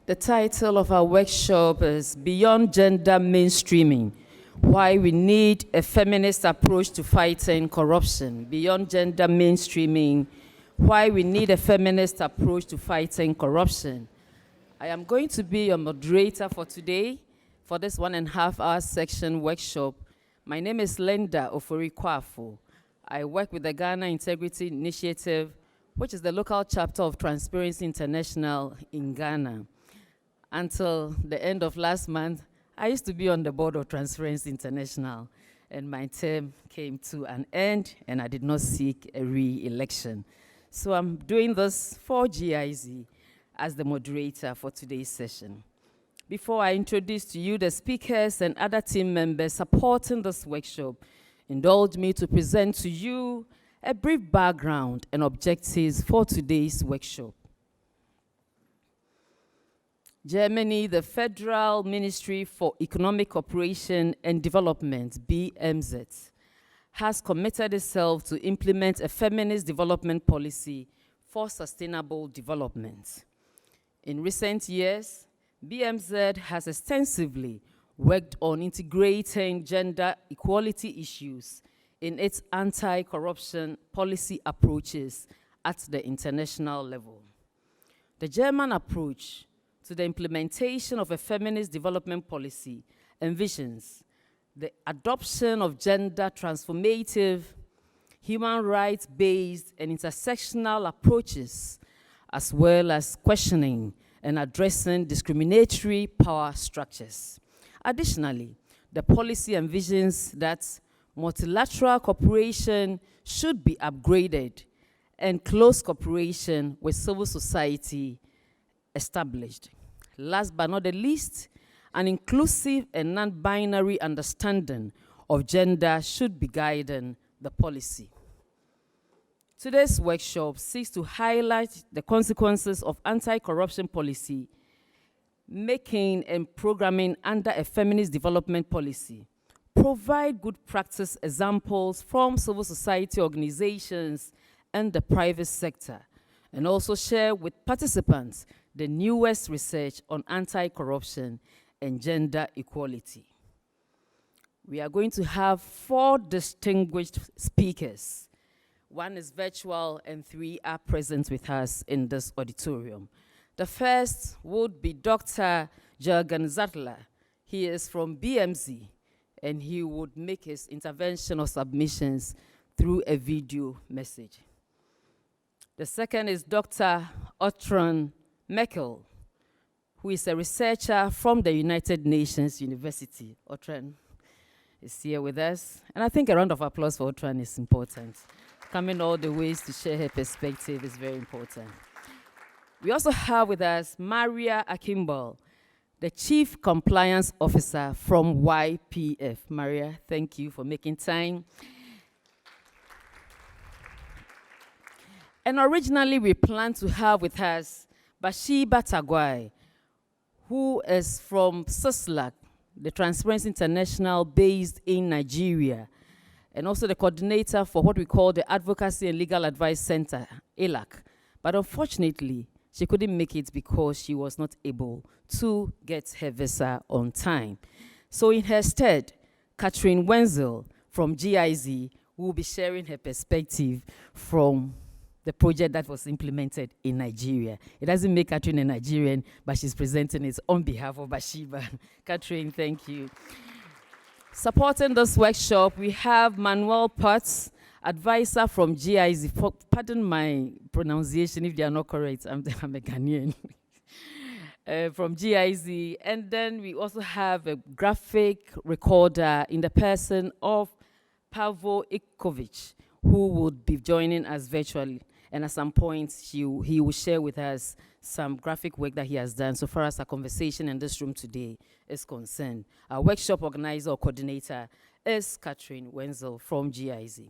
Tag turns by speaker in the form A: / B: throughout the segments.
A: The title of our workshop is Beyond Gender Mainstreaming, Why We Need a Feminist Approach to Fighting Corruption. Beyond Gender Mainstreaming, Why We Need a Feminist Approach to Fighting Corruption. I am going to be your moderator for today, for this 1.5 hour section workshop. My name is Linda Ofori-Kwafo. I work with the Ghana Integrity Initiative, which is the local chapter of Transparency International in Ghana. Until the end of last month, I used to be on the board of Transparency International, and my term came to an end, and I did not seek a re-election. So I'm doing this for GIZ as the moderator for today's session. Before I introduce to you the speakers and other team members supporting this workshop, indulge me to present to you a brief background and objectives for today's workshop. Germany, the Federal Ministry for Economic Cooperation and Development, BMZ, has committed itself to implement a feminist development policy for sustainable development. In recent years, BMZ has extensively worked on integrating gender equality issues in its anti-corruption policy approaches at the international level. The German approach to the implementation of a feminist development policy envisions the adoption of gender transformative, human rights-based and intersectional approaches, as well as questioning and addressing discriminatory power structures. Additionally, the policy envisions that multilateral cooperation should be upgraded and close cooperation with civil society established. Last but not the least, an inclusive and non-binary understanding of gender should be guiding the policy. Today's workshop seeks to highlight the consequences of anti-corruption policy making and programming under a feminist development policy, provide good practice examples from civil society organizations and the private sector, and also share with participants the newest research on anti-corruption and gender equality. We are going to have 4 distinguished speakers. 1 is virtual and 3 are present with us in this auditorium. The first would be Dr. Jürgen Sattler. He is from BMZ, and he would make his intervention or submissions through a video message. The second is Dr. Ortrun Merkle, who is a researcher from the United Nations University. Ortrun is here with us, and I think a round of applause for Ortrun is important. Coming all the ways to share her perspective is very important. We also have with us Maria Archimbal, the Chief Compliance Officer from YPF. Maria, thank you for making time. And originally we planned to have with us Bathsheba Tagwai, who is from CISLAC, the Transparency International based in Nigeria, and also the coordinator for what we call the Advocacy and Legal Advice Center, IACC. But unfortunately, she couldn't make it because she was not able to get her visa on time. So in her stead, Katrin Wenzel from GIZ will be sharing her perspective from the project that was implemented in Nigeria. It doesn't make Katrin a Nigerian, but she's presenting it on behalf of Bathsheba. Katrin, thank you. Supporting this workshop, we have Manuel Potts, advisor from GIZ. Pardon my pronunciation if they are not correct. I'm a Ghanaian. From GIZ. And then we also have a graphic recorder in the person of Pavel Ikovic, who would be joining us virtually. And at some point, he will share with us some graphic work that he has done so far as our conversation in this room today is concerned. Our workshop organizer or coordinator is Katrin Wenzel from GIZ.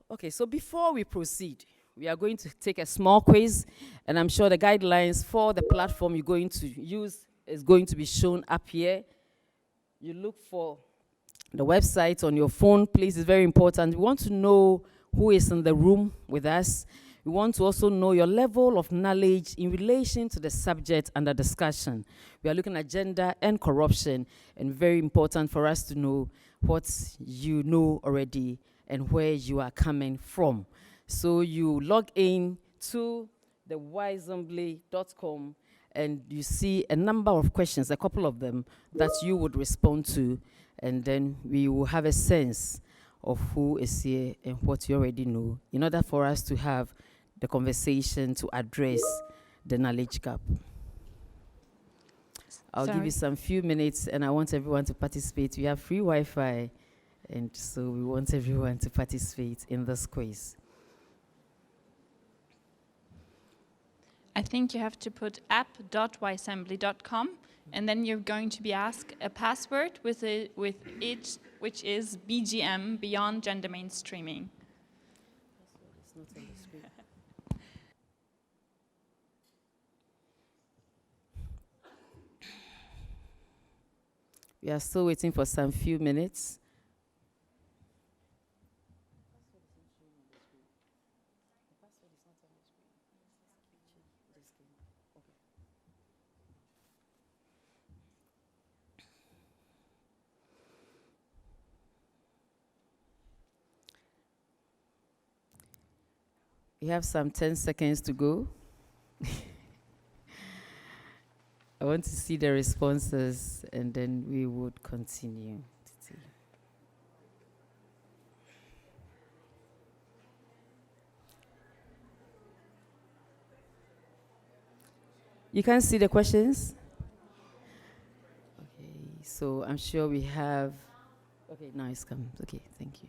A: Okay, so before we proceed, we are going to take a small quiz, and I'm sure the guidelines for the platform you're going to use is going to be shown up here. You look for the website on your phone, please. It's very important. We want to know who is in the room with us. We We want to also know your level of knowledge in relation to the subject under discussion. We are looking at gender and corruption, and very important for us to know what you know already and where you are coming from. So you log in to the wisembly.com and you see a number of questions, a couple of them, that you would respond to, and then we will have a sense of who is here and what you already know, in order for us to have the conversation to address the knowledge gap. I'll give you some few minutes, and I want everyone to participate. We have free Wi-Fi, and so we want everyone to participate in this quiz.
B: I think you have to put app.wisembly.com, and then you're going to be asked a password with it, which is BGM, Beyond Gender Mainstreaming.
A: It's not on the screen. We are still waiting for some few minutes. We have some 10 seconds to go. I want to see the responses, and then we would continue. You can see the questions? Okay, so I'm sure we have... Okay, now it's come. Okay, thank you.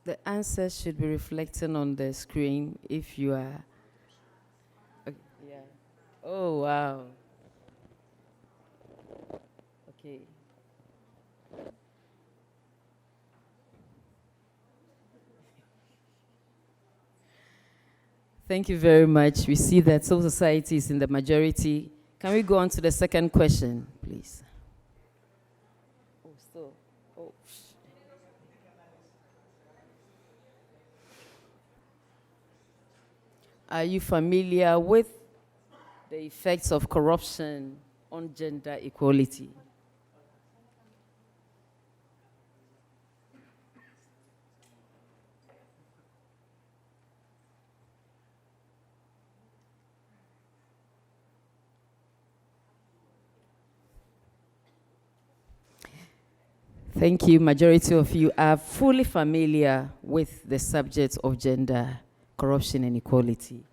A: The answers should be reflecting on the screen if you are... Okay, yeah. Oh, wow. Okay. Thank you very much. We see that civil society is in the majority. Can we go on to the second question, please? Oh, still. Oh. Are you familiar with the effects of corruption on gender equality? Thank you. Majority of you are fully familiar with the subject of gender corruption and equality.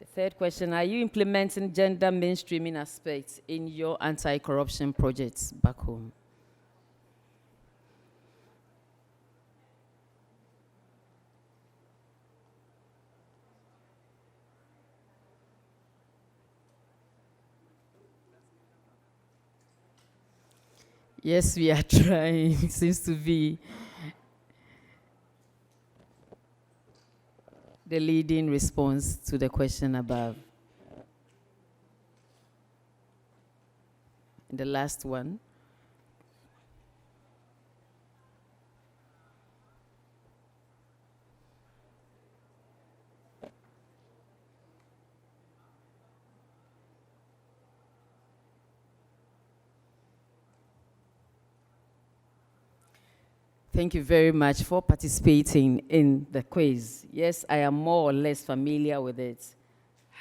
A: The third question, are you implementing gender mainstreaming aspects in your anti-corruption projects back home? Yes, we are trying. Seems to be the leading response to the question above. And the last one. Thank you very much for participating in the quiz. Yes, I am more or less familiar with it.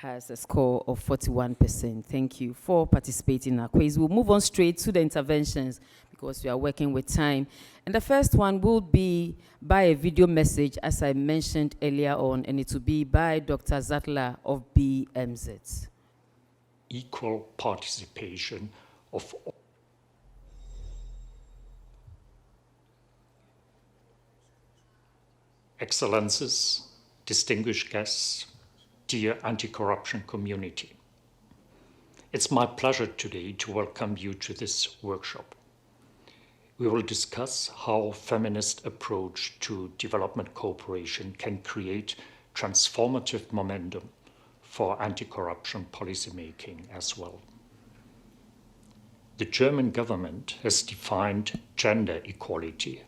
A: has a score of 41%. Thank you for participating in our quiz. We'll move on straight to the interventions because we are working with time. And the first one will be by a video message, as I mentioned earlier on, and it will be by Dr. Zattler of BMZ.
C: Equal participation of Excellencies, distinguished guests, dear anti-corruption community. It's my pleasure today to welcome you to this workshop. We will discuss how feminist approach to development cooperation can create transformative momentum for anti-corruption policymaking as well. The German government has defined gender equality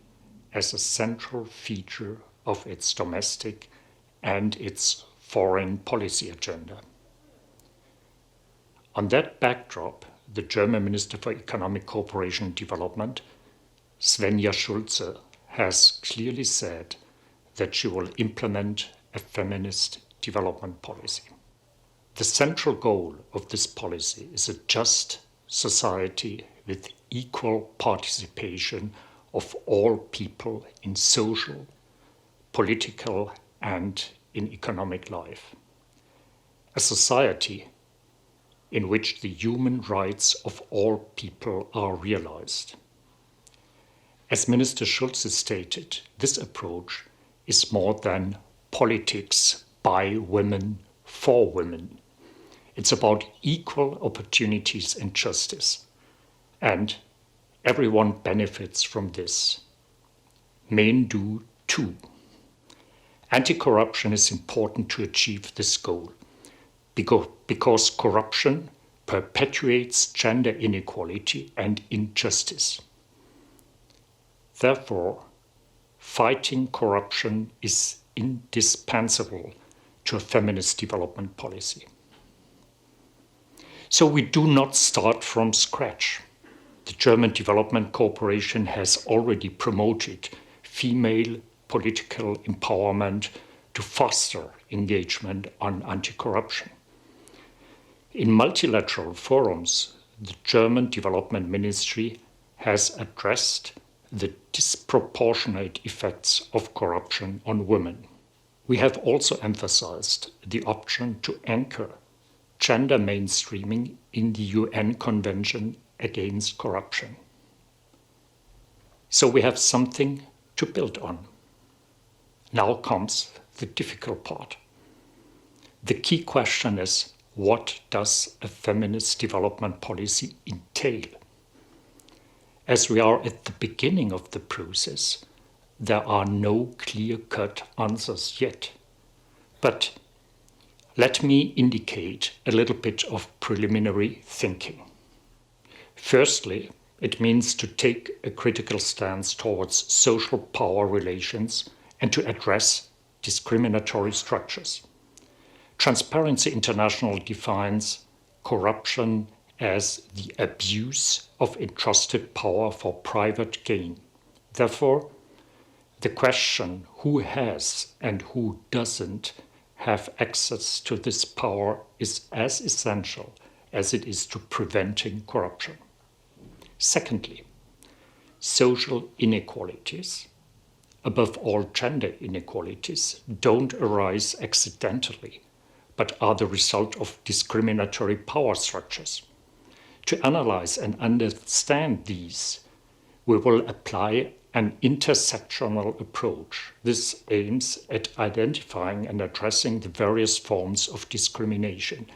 C: as a central feature of its domestic and its foreign policy agenda. On that backdrop, the German Minister for Economic Cooperation and Development, Svenja Schulze, has clearly said that she will implement a feminist development policy. The central goal of this policy is a just society with equal participation of all people in social, political, and in economic life. A society in which the human rights of all people are realized. As Minister Schulze stated, this approach is more than politics by women for women. It's about equal opportunities and justice. And everyone benefits from this. Men do too. Anti-corruption is important to achieve this goal because corruption perpetuates gender inequality and injustice. Therefore, fighting corruption is indispensable to a feminist development policy. So we do not start from scratch. The German Development Cooperation has already promoted female political empowerment to foster engagement on anti-corruption. In multilateral forums, the German Development Ministry has addressed the disproportionate effects of corruption on women. We have also emphasized the option to anchor gender mainstreaming in the UN Convention Against Corruption. So we have something to build on. Now comes the difficult part. The key question is, what does a feminist development policy entail? As we are at the beginning of the process, there are no clear-cut answers yet. But let me indicate a little bit of preliminary thinking. Firstly, it means to take a critical stance towards social power relations and to address discriminatory structures. Transparency International defines corruption as the abuse of entrusted power for private gain. Therefore, the question who has and who doesn't have access to this power is as essential as it is to preventing corruption. Secondly, social inequalities, above all gender inequalities, don't arise accidentally, but are the result of discriminatory power structures. To analyze and understand these, we will apply an intersectional approach. This aims at identifying and addressing the various forms of discrimination,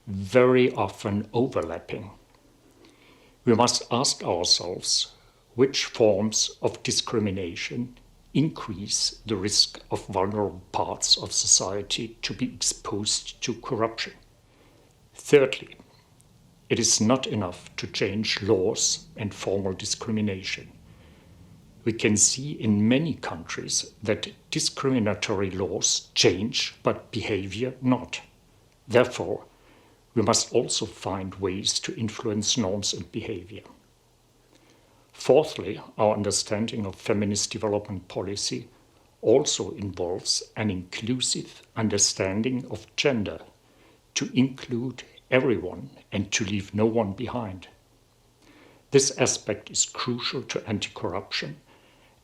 C: very often overlapping. We must ask ourselves which forms of discrimination increase the risk of vulnerable parts of society to be exposed to corruption. Thirdly, it is not enough to change laws and formal discrimination. We can see in many countries that discriminatory laws change, but behavior not. Therefore, we must also find ways to influence norms and behavior. Fourthly, our understanding of feminist development policy also involves an inclusive understanding of gender, to include everyone and to leave no one behind. This aspect is crucial to anti-corruption,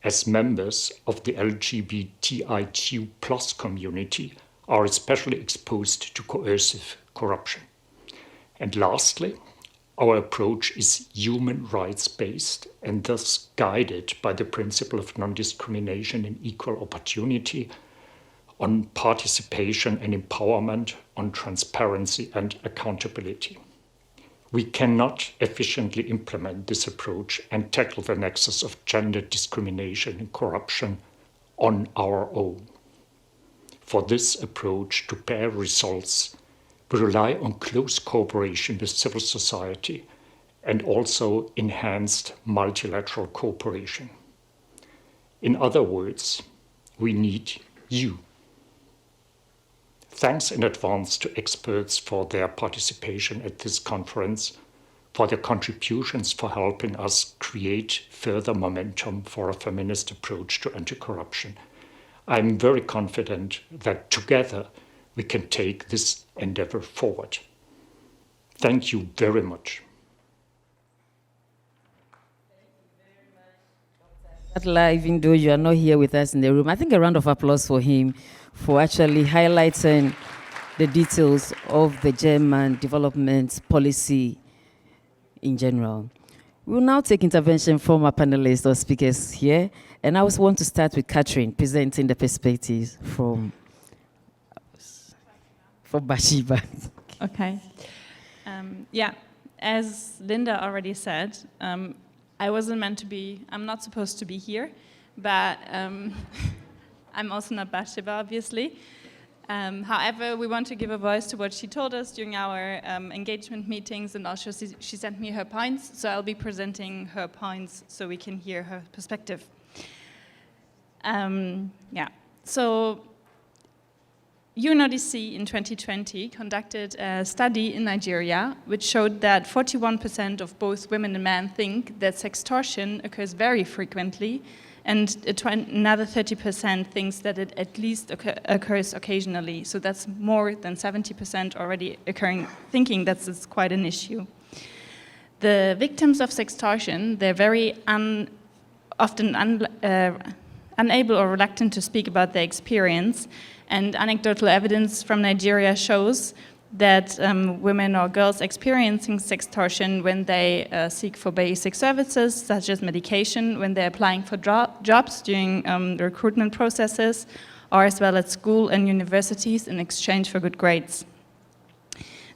C: as members of the LGBTIQ+ community are especially exposed to coercive corruption. And lastly, our approach is human rights-based and thus guided by the principle of non-discrimination and equal opportunity, on participation and empowerment, on transparency and accountability. We cannot efficiently implement this approach and tackle the nexus of gender discrimination and corruption on our own. For this approach to bear results, we rely on close cooperation with civil society and also enhanced multilateral cooperation. In other words, we need you. Thanks in advance to experts for their participation at this conference, for their contributions for helping us create further momentum for a feminist approach to anti-corruption. I'm very confident that together we can take this endeavor forward. Thank you very much.
A: Even though you are not here with us in the room, I think a round of applause for him for actually highlighting the details of the German development policy in general. We'll now take intervention from our panelists or speakers here, and I also want to start with Katrin presenting the perspectives from Bathsheba.
B: Okay. Yeah, as Linda already said, I wasn't meant to be, I'm not supposed to be here, but I'm also not Bathsheba, obviously. However, we want to give a voice to what she told us during our engagement meetings, and also she sent me her points, so I'll be presenting her points so we can hear her perspective. Yeah, so UNODC in 2020 conducted a study in Nigeria which showed that 41% of both women and men think that sextortion occurs very frequently, and another 30% thinks that it at least occurs occasionally. So that's more than 70% already occurring, thinking that's quite an issue. The victims of sextortion, they're very often unable or reluctant to speak about their experience, and anecdotal evidence from Nigeria shows that women or girls experiencing sextortion when they seek for basic services, such as medication, when they're applying for jobs during the recruitment processes, or as well at school and universities in exchange for good grades.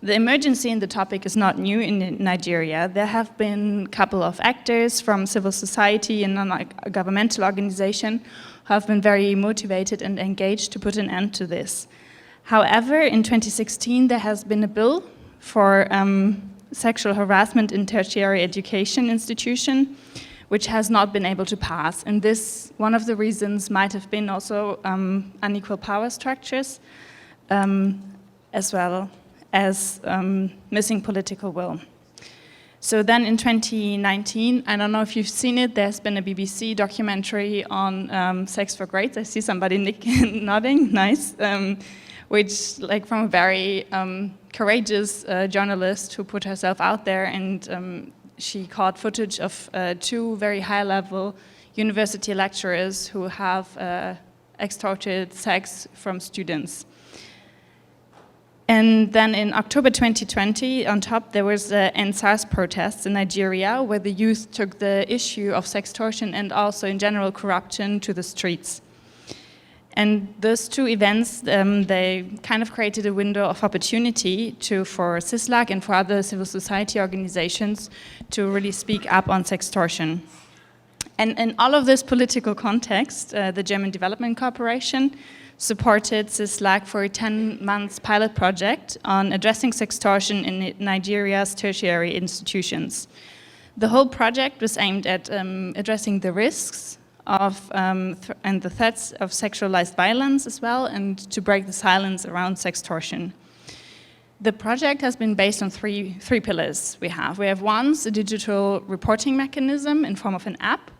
B: The emergency in the topic is not new in Nigeria. There have been a couple of actors from civil society and non-governmental organizations who have been very motivated and engaged to put an end to this. However, in 2016, there has been a bill for sexual harassment in tertiary education institution, which has not been able to pass. And this, one of the reasons might have been also unequal power structures, as well as missing political will. So then in 2019, I don't know if you've seen it, there's been a BBC documentary on sex for grades. I see somebody nodding, nice. Which, like, from a very courageous journalist who put herself out there, and she caught footage of two very high-level university lecturers who have extorted sex from students. And then in October 2020, on top, there was End SARS protests in Nigeria, where the youth took the issue of sextortion and also in general corruption to the streets. And those two events, they kind of created a window of opportunity for CISLAC and for other civil society organizations to really speak up on sextortion. And in all of this political context, the German Development Corporation supported CISLAC for a 10-month pilot project on addressing sextortion in Nigeria's tertiary institutions. The whole project was aimed at addressing the risks of and the threats of sexualized violence as well, and to break the silence around sextortion. The project has been based on three pillars we have. We have one, a digital reporting mechanism in form of an app.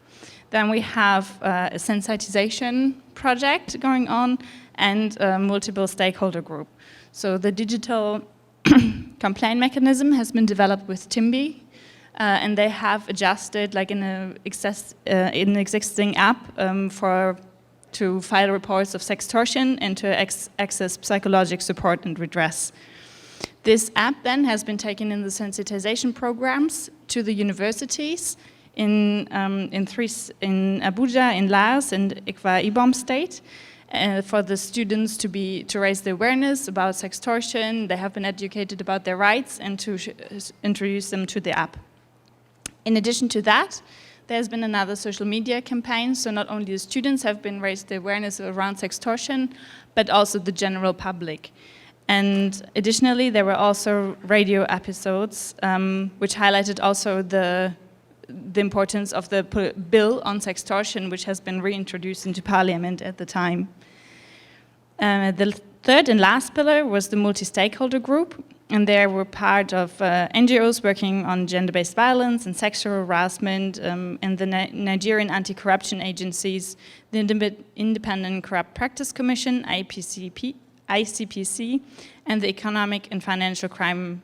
B: Then we have a sensitization project going on and a multiple stakeholder group. So the digital complaint mechanism has been developed with TIMBY, and they have adjusted, like in an existing app, to file reports of sextortion and to access psychological support and redress. This app then has been taken in the sensitization programs to the universities in Abuja, in Laos, and Akwa Ibom State, for the students to raise the awareness about sextortion. They have been educated about their rights and to introduce them to the app. In addition to that, there's been another social media campaign, so not only the students have been raised the awareness around sextortion, but also the general public. And additionally, there were also radio episodes which highlighted also the importance of the bill on sextortion, which has been reintroduced into Parliament at the time. The third and last pillar was the multi-stakeholder group, and there were part of NGOs working on gender-based violence and sexual harassment, and the Nigerian anti-corruption agencies, the Independent Corrupt Practice Commission, ICPC, and the Economic and Financial Crime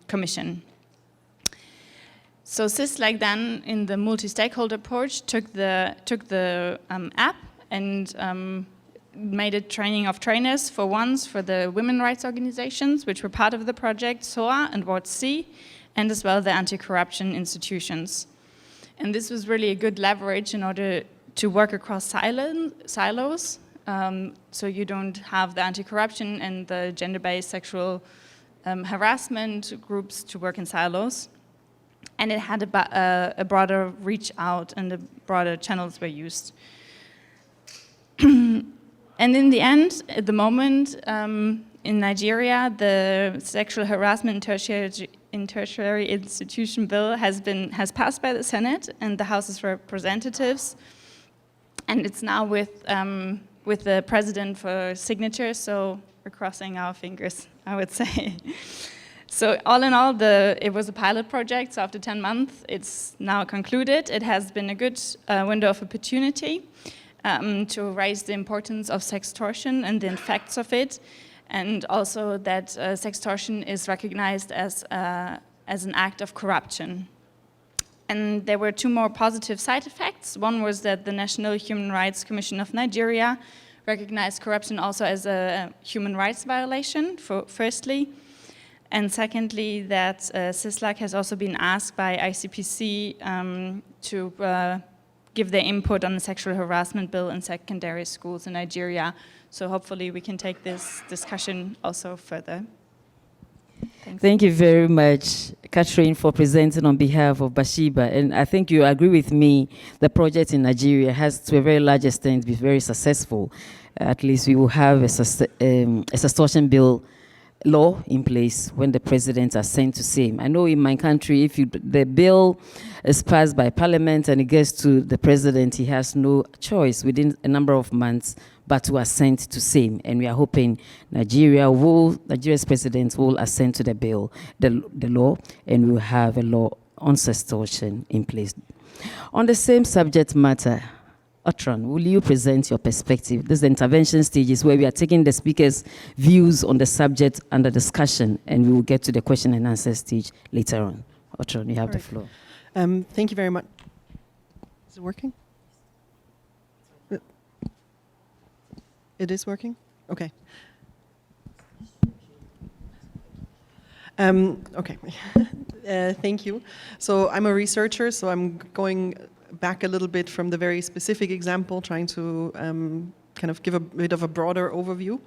B: Commission. So CISLAC then, in the multi-stakeholder approach, took the app and made a training of trainers for the women rights organizations, which were part of the project, SOA and Ward C, and as well the anti-corruption institutions. And this was really a good leverage in order to work across silos, so you don't have the anti-corruption and the gender-based sexual harassment groups to work in silos. And it had a broader reach out, and the broader channels were used. And in the end, at the moment, in Nigeria, the sexual harassment in tertiary institution bill has passed by the Senate and the House of Representatives, and it's now with the president for signature. So we're crossing our fingers, I would say. So all in all, it was a pilot project. So after 10 months, it's now concluded. It has been a good window of opportunity to raise the importance of sextortion and the effects of it, and also that sextortion is recognized as an act of corruption. And there were two more positive side effects. One was that the National Human Rights Commission of Nigeria recognized corruption also as a human rights violation, firstly. And secondly, that CISLAC has also been asked by ICPC to give their input on the sexual harassment bill in secondary schools in Nigeria. So hopefully we can take this discussion also further.
A: Thank you very much, Katrin, for presenting on behalf of Bathsheba. And I think you agree with me, the project in Nigeria has, to a very large extent, been very successful. At least we will have a sextortion bill law in place when the president are sent to same. I know in my country, if the bill is passed by parliament and it gets to the president, he has no choice within a number of months but to assent to same. And we are hoping Nigeria's president will assent to the bill, the law, and we will have a law on sextortion in place. On the same subject matter, Ortrun, will you present your perspective? This is the intervention stages where we are taking the speakers' views on the subject under discussion, and we will get to the question and answer stage later on. Ortrun, you have the floor.
D: Thank you very much. Is it working? It is working? Okay. Okay. Thank you. So I'm a researcher, so I'm going back a little bit from the very specific example, trying to kind of give a bit of a broader overview.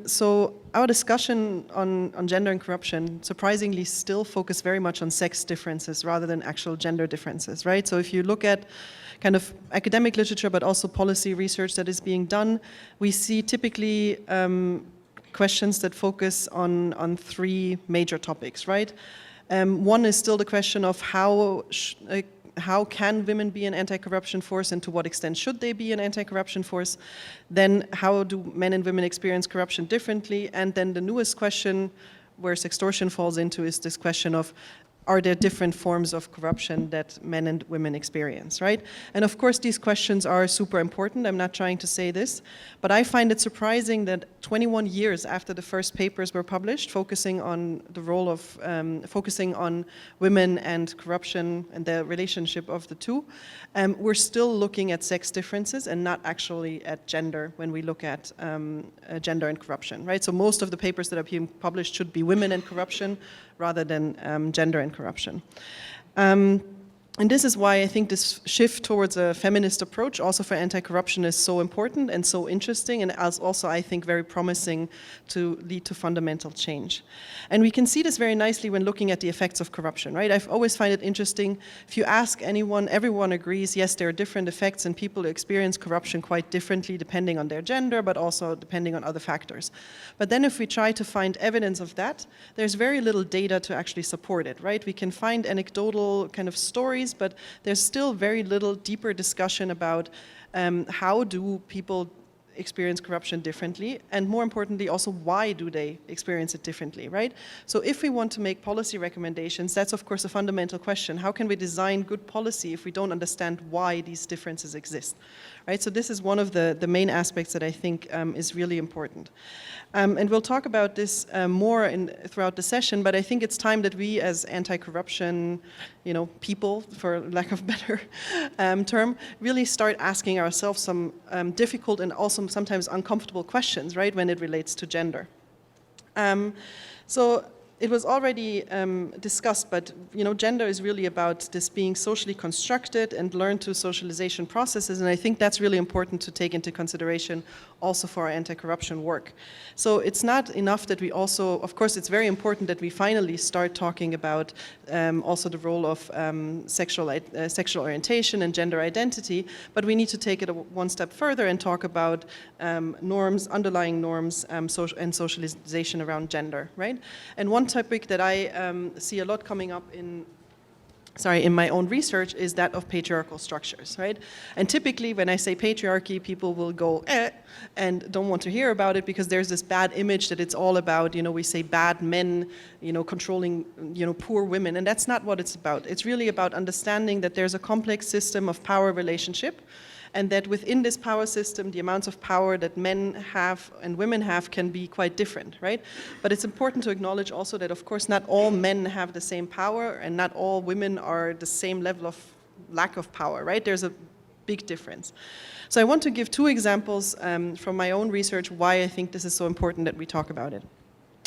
D: So our discussion on gender and corruption surprisingly still focus very much on sex differences rather than actual gender differences, right? So if you look at kind of academic literature, but also policy research that is being done, we see typically questions that focus on three major topics, right? One is still the question of how can women be an anti-corruption force, and to what extent should they be an anti-corruption force? Then how do men and women experience corruption differently? And then the newest question where sextortion falls into is this question of are there different forms of corruption that men and women experience, right? And of course, these questions are super important. I'm not trying to say this, but I find it surprising that 21 years after the first papers were published, focusing on the role of, focusing on women and corruption and the relationship of the two, we're still looking at sex differences and not actually at gender when we look at gender and corruption, right? So most of the papers that are being published should be women and corruption rather than gender and corruption. And this is why I think this shift towards a feminist approach also for anti-corruption is so important and so interesting, and as also I think very promising to lead to fundamental change. And we can see this very nicely when looking at the effects of corruption, right? I've always find it interesting, if you ask anyone, everyone agrees, yes, there are different effects and people experience corruption quite differently depending on their gender, but also depending on other factors. But then if we try to find evidence of that, there's very little data to actually support it, right? We can find anecdotal kind of stories, but there's still very little deeper discussion about how do people experience corruption differently, and more importantly also why do they experience it differently, right? So if we want to make policy recommendations, that's of course a fundamental question. How can we design good policy if we don't understand why these differences exist, right? So this is one of the main aspects that I think is really important. And we'll talk about this more throughout the session, but I think it's time that we as anti-corruption, people, for lack of a better term, really start asking ourselves some difficult and also sometimes uncomfortable questions, right, when it relates to gender. So it was already discussed, but gender is really about this being socially constructed and learned through socialization processes, and I think that's really important to take into consideration also for our anti-corruption work. So it's not enough that we also, of course it's very important that we finally start talking about also the role of sexual orientation and gender identity, but we need to take it one step further and talk about norms, underlying norms, and socialization around gender, right? And one topic that I see a lot coming up in my own research is that of patriarchal structures, right? And typically when I say patriarchy, people will go, and don't want to hear about it because there's this bad image that it's all about, we say bad men, controlling, poor women, and that's not what it's about. It's really about understanding that there's a complex system of power relationship, and that within this power system, the amounts of power that men have and women have can be quite different, right? But it's important to acknowledge also that, of course, not all men have the same power and not all women are the same level of lack of power, right? There's a big difference. So I want to give two examples from my own research why I think this is so important that we talk about it.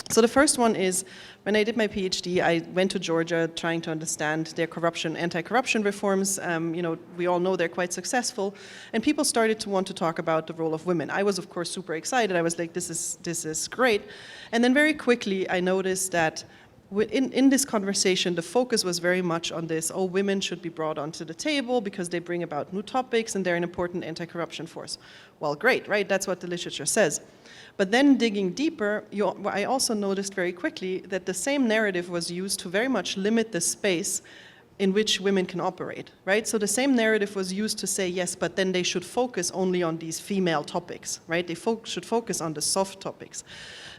D: So the first one is, when I did my PhD, I went to Georgia trying to understand their anti-corruption reforms. We all know they're quite successful, and people started to want to talk about the role of women. I was, of course, super excited. I was like, this is great. And then very quickly, I noticed that in this conversation, the focus was very much on this, women should be brought onto the table because they bring about new topics and they're an important anti-corruption force. Well, great, right? That's what the literature says. But then digging deeper, I also noticed very quickly that the same narrative was used to very much limit the space in which women can operate, right? So the same narrative was used to say, yes, but then they should focus only on these female topics, right? They should focus on the soft topics.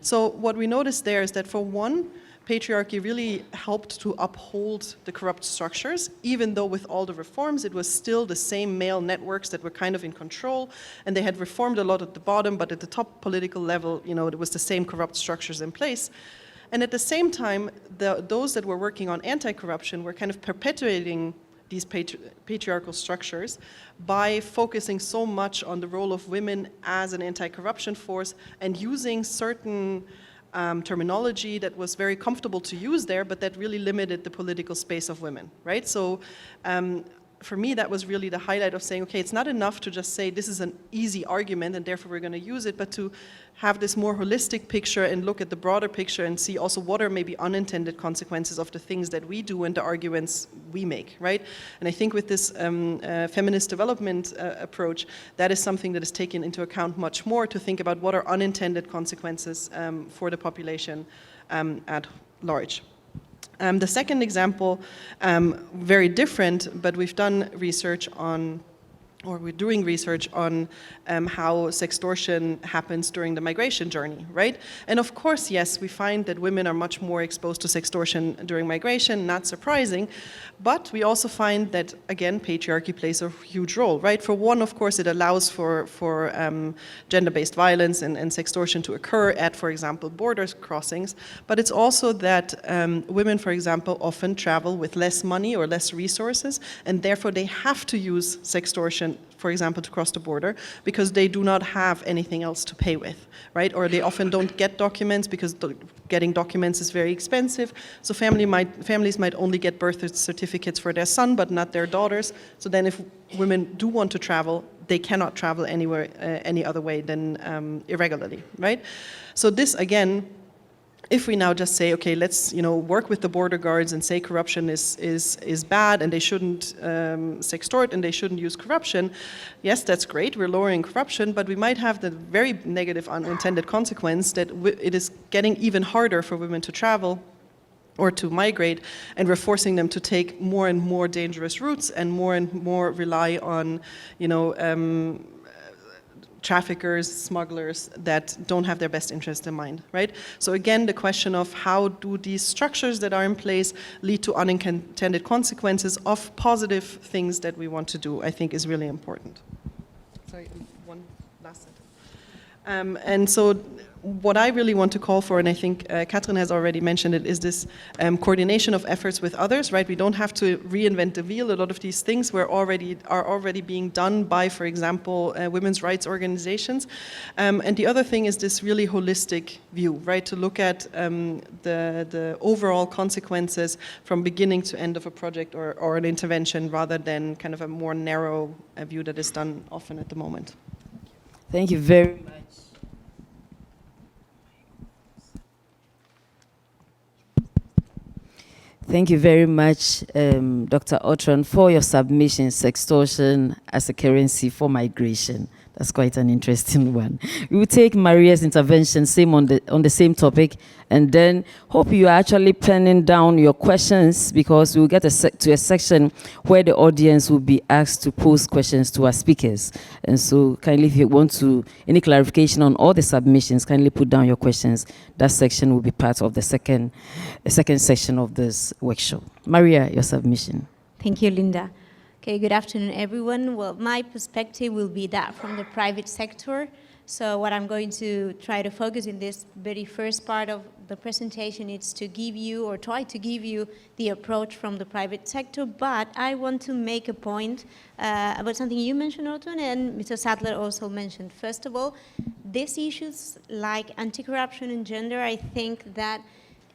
D: So what we noticed there is that for one, patriarchy really helped to uphold the corrupt structures, even though with all the reforms, it was still the same male networks that were kind of in control, and they had reformed a lot at the bottom, but at the top political level, it was the same corrupt structures in place. And at the same time, those that were working on anti-corruption were kind of perpetuating these patriarchal structures by focusing so much on the role of women as an anti-corruption force and using certain terminology that was very comfortable to use there, but that really limited the political space of women, right? So for me, that was really the highlight of saying, okay, it's not enough to just say this is an easy argument and therefore we're going to use it, but to have this more holistic picture and look at the broader picture and see also what are maybe unintended consequences of the things that we do and the arguments we make, right? And I think with this feminist development approach, that is something that is taken into account much more to think about what are unintended consequences for the population at large. The second example, very different, but we've done research on or we're doing research on how sextortion happens during the migration journey, right? And of course, yes, we find that women are much more exposed to sextortion during migration, not surprising, but we also find that, again, patriarchy plays a huge role, right? For one, of course, it allows for gender-based violence and sextortion to occur at, for example, border crossings, but it's also that women, for example, often travel with less money or less resources, and therefore they have to use sextortion, for example, to cross the border, because they do not have anything else to pay with, right? Or they often don't get documents because getting documents is very expensive. So families might only get birth certificates for their son, but not their daughters. So then if women do want to travel, they cannot travel anywhere any other way than irregularly, right? So this, again, if we now just say, okay, let's work with the border guards and say corruption is bad and they shouldn't sextort and they shouldn't use corruption, yes, that's great, we're lowering corruption, but we might have the very negative unintended consequence that it is getting even harder for women to travel or to migrate, and we're forcing them to take more and more dangerous routes and more rely on, traffickers, smugglers that don't have their best interest in mind, right? So again, the question of how do these structures that are in place lead to unintended consequences of positive things that we want to do, I think is really important. Sorry, one last sentence. And so what I really want to call for, and I think Katrin has already mentioned it, is this coordination of efforts with others, right? We don't have to reinvent the wheel. A lot of these things are already being done by, for example, women's rights organizations. And the other thing is this really holistic view, right? To look at the overall consequences from beginning to end of a project or an intervention, rather than kind of a more narrow view that is done often at the moment.
A: Thank you very much. Thank you very much, Dr. Ortrun, for your submission, Sextortion as a Currency for Migration. That's quite an interesting one. We will take Maria's intervention, same on the same topic, and then hope you are actually penning down your questions, because we will get to a section where the audience will be asked to pose questions to our speakers. And so kindly, if you want any clarification on all the submissions, kindly put down your questions. That section will be part of the second section of this workshop. Maria, your submission.
E: Thank you, Linda. Okay, good afternoon, everyone. Well, my perspective will be that from the private sector. So what I'm going to try to focus in this very first part of the presentation is to give you, or try to give you, the approach from the private sector. But I want to make a point about something you mentioned, Ortrun, and Mr. Sadler also mentioned. First of all, these issues like anti-corruption and gender, I think that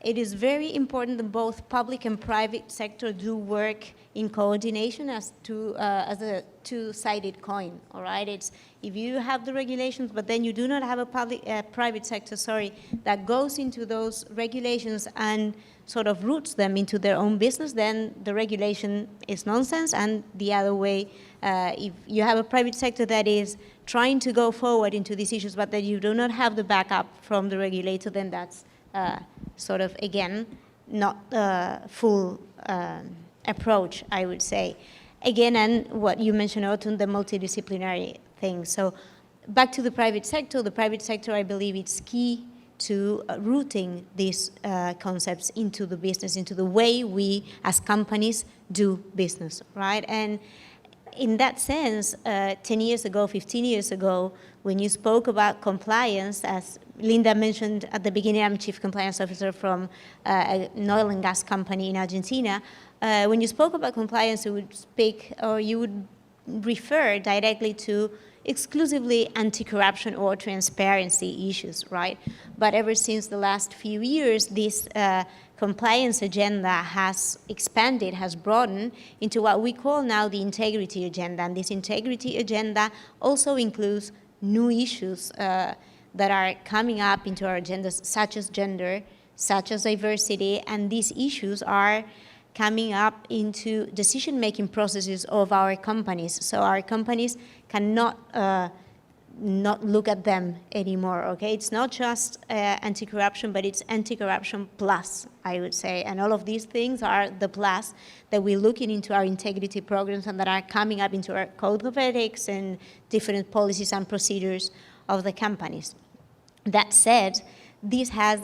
E: it is very important that both public and private sector do work in coordination as a two-sided coin, all right? It's, if you have the regulations, but then you do not have a private sector, that goes into those regulations and sort of roots them into their own business, then the regulation is nonsense. And the other way, if you have a private sector that is trying to go forward into these issues, but that you do not have the backup from the regulator, then that's sort of, again, not full approach, I would say. Again, and what you mentioned, Ortrun, the multidisciplinary thing. So back to the private sector, I believe it's key to rooting these concepts into the business, into the way we as companies do business, right? And in that sense, 10 years ago, 15 years ago, when you spoke about compliance, as Linda mentioned at the beginning, I'm Chief Compliance Officer from an oil and gas company in Argentina. When you spoke about compliance, you would speak, or you would refer directly to exclusively anti-corruption or transparency issues, right? But ever since the last few years, this compliance agenda has expanded, has broadened into what we call now the integrity agenda. And this integrity agenda also includes new issues that are coming up into our agendas, such as gender, such as diversity, and these issues are coming up into decision-making processes of our companies. So our companies cannot not look at them anymore, okay? It's not just anti-corruption, but it's anti-corruption plus, I would say. And all of these things are the plus that we're looking into our integrity programs and that are coming up into our code of ethics and different policies and procedures of the companies. That said, this has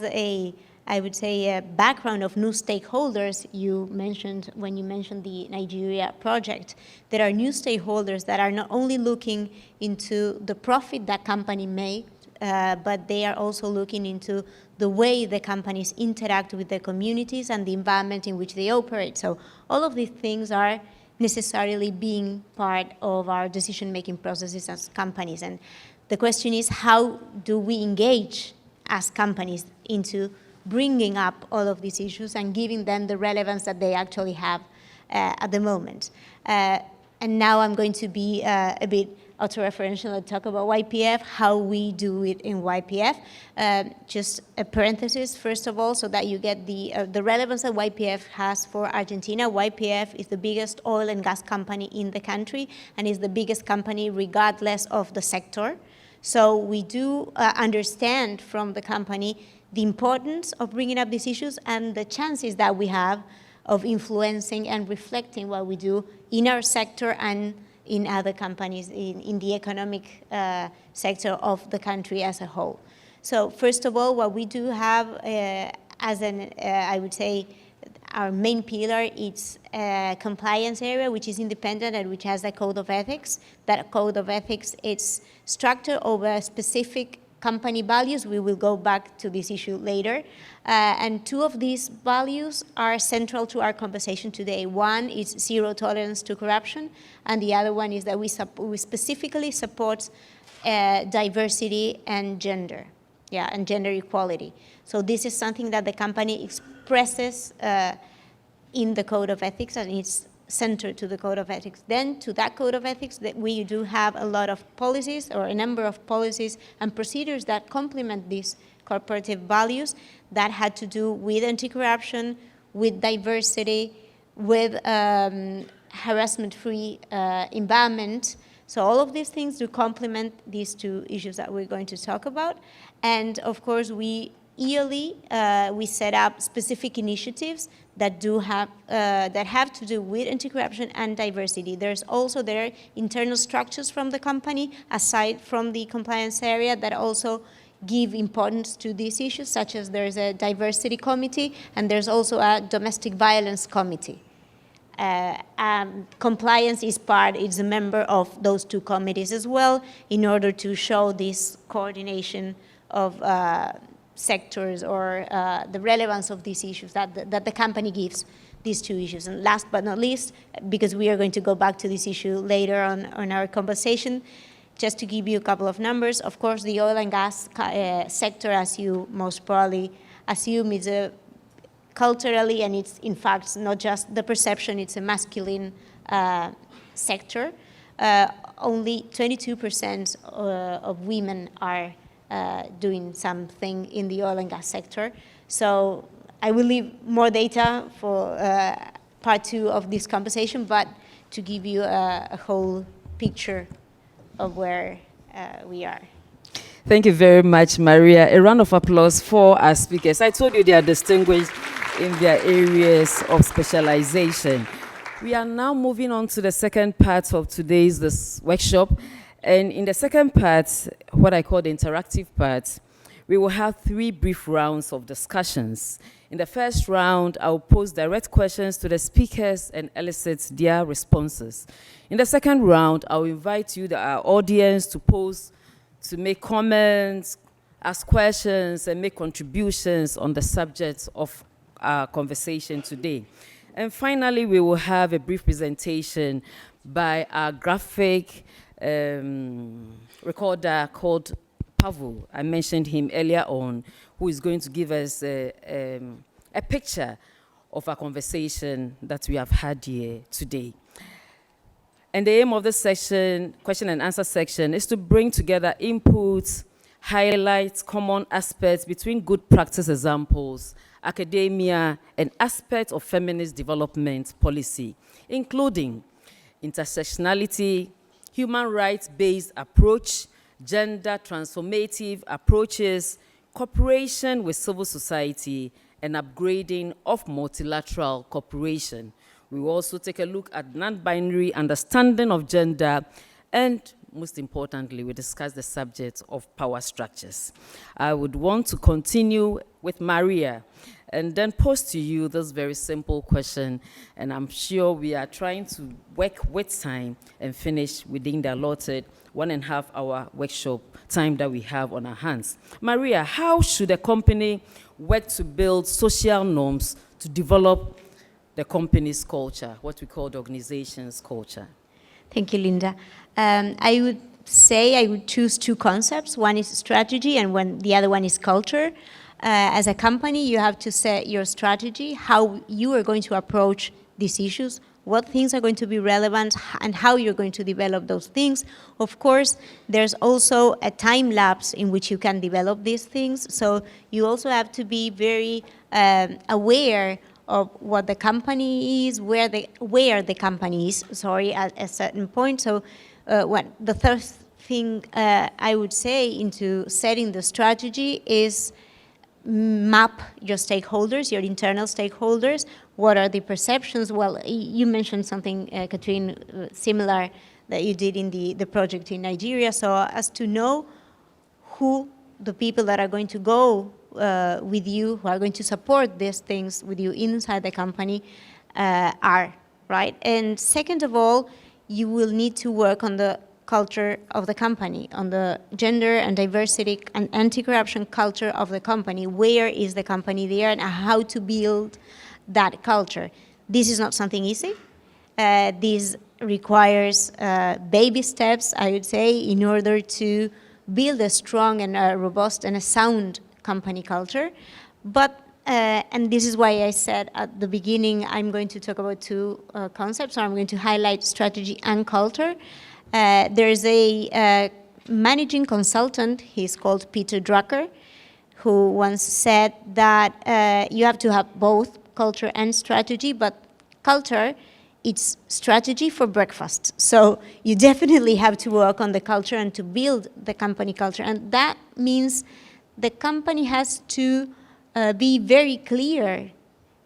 E: I would say, a background of new stakeholders. You mentioned, when you mentioned the Nigeria project, there are new stakeholders that are not only looking into the profit that company make, but they are also looking into the way the companies interact with their communities and the environment in which they operate. So all of these things are necessarily being part of our decision-making processes as companies. And the question is, how do we engage as companies into bringing up all of these issues and giving them the relevance that they actually have at the moment. And now I'm going to be a bit auto-referential and talk about YPF, how we do it in YPF. Just a parenthesis, first of all, so that you get the relevance that YPF has for Argentina. YPF is the biggest oil and gas company in the country and is the biggest company regardless of the sector. So we do understand from the company the importance of bringing up these issues and the chances that we have of influencing and reflecting what we do in our sector and in other companies, in the economic sector of the country as a whole. So first of all, what we do have as I would say, our main pillar is a compliance area, which is independent and which has a code of ethics. That code of ethics is structured over specific company values. We will go back to this issue later. And two of these values are central to our conversation today. One is zero tolerance to corruption, and the other one is that we specifically support diversity and gender, and gender equality. So this is something that the company expresses in the code of ethics, and it's centered to the code of ethics. Then to that code of ethics, that we do have a lot of policies or a number of policies and procedures that complement these corporative values that had to do with anti-corruption, with diversity, with harassment-free environment. So all of these things do complement these two issues that we're going to talk about. And of course, we yearly, we set up specific initiatives that have to do with anti-corruption and diversity. There's also internal structures from the company, aside from the compliance area, that also give importance to these issues, such as there's a diversity committee, and there's also a domestic violence committee. Compliance is a member of those two committees as well, in order to show this coordination of sectors or the relevance of these issues that the company gives these two issues. And last but not least, because we are going to go back to this issue later on our conversation, just to give you a couple of numbers, of course, the oil and gas sector, as you most probably assume, is culturally, and it's in fact not just the perception, it's a masculine sector. Only 22% of women are doing something in the oil and gas sector. So I will leave more data for part two of this conversation, but to give you a whole picture of where we are.
A: Thank you very much, Maria. A round of applause for our speakers. I told you they are distinguished in their areas of specialization. We are now moving on to the second part of today's workshop. And in the second part, what I call the interactive part, we will have 3 brief rounds of discussions. In the first round, I will pose direct questions to the speakers and elicit their responses. In the second round, I will invite you, our audience, to make comments, ask questions, and make contributions on the subject of our conversation today. And finally, we will have a brief presentation by our graphic recorder called Pavel. I mentioned him earlier on, who is going to give us a picture of our conversation that we have had here today. And the aim of this section, question and answer section, is to bring together inputs, highlight common aspects between good practice examples, academia, and aspects of feminist development policy, including intersectionality, human rights-based approach, gender transformative approaches, cooperation with civil society, and upgrading of multilateral cooperation. We will also take a look at non-binary understanding of gender, and most importantly, we discuss the subject of power structures. I would want to continue with Maria and then pose to you this very simple question, and I'm sure we are trying to work with time and finish within the allotted 1.5 hour workshop time that we have on our hands. Maria, how should a company work to build social norms to develop the company's culture, what we call the organization's culture?
E: Thank you, Linda. I would say I would choose two concepts. One is strategy and the other one is culture. As a company, you have to set your strategy, how you are going to approach these issues, what things are going to be relevant, and how you're going to develop those things. Of course, there's also a time lapse in which you can develop these things, so you also have to be very aware of what the company is, where the company is, at a certain point. So the third thing I would say into setting the strategy is map your stakeholders, your internal stakeholders. What are the perceptions? Well, you mentioned something, Katrin, similar that you did in the project in Nigeria. So as to know who the people that are going to go with you, who are going to support these things with you inside the company are, right? And second of all, you will need to work on the culture of the company, on the gender and diversity and anti-corruption culture of the company. Where is the company there, and how to build that culture? This is not something easy. This requires baby steps, I would say, in order to build a strong and a robust and a sound company culture. But and this is why I said at the beginning I'm going to talk about two concepts, so I'm going to highlight strategy and culture. There's a managing consultant, he's called Peter Drucker, who once said that you have to have both culture and strategy, but culture, it's strategy for breakfast. So you definitely have to work on the culture and to build the company culture. And that means the company has to be very clear,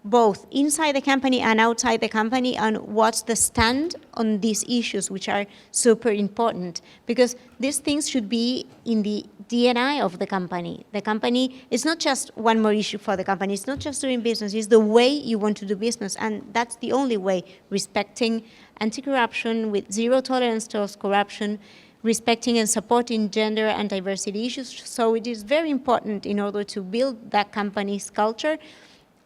E: both inside the company and outside the company, on what's the stand on these issues, which are super important, because these things should be in the DNA of the company. The company is not just one more issue for the company, it's not just doing business, it's the way you want to do business, and that's the only way, respecting anti-corruption with zero tolerance towards corruption, respecting and supporting gender and diversity issues. So it is very important in order to build that company's culture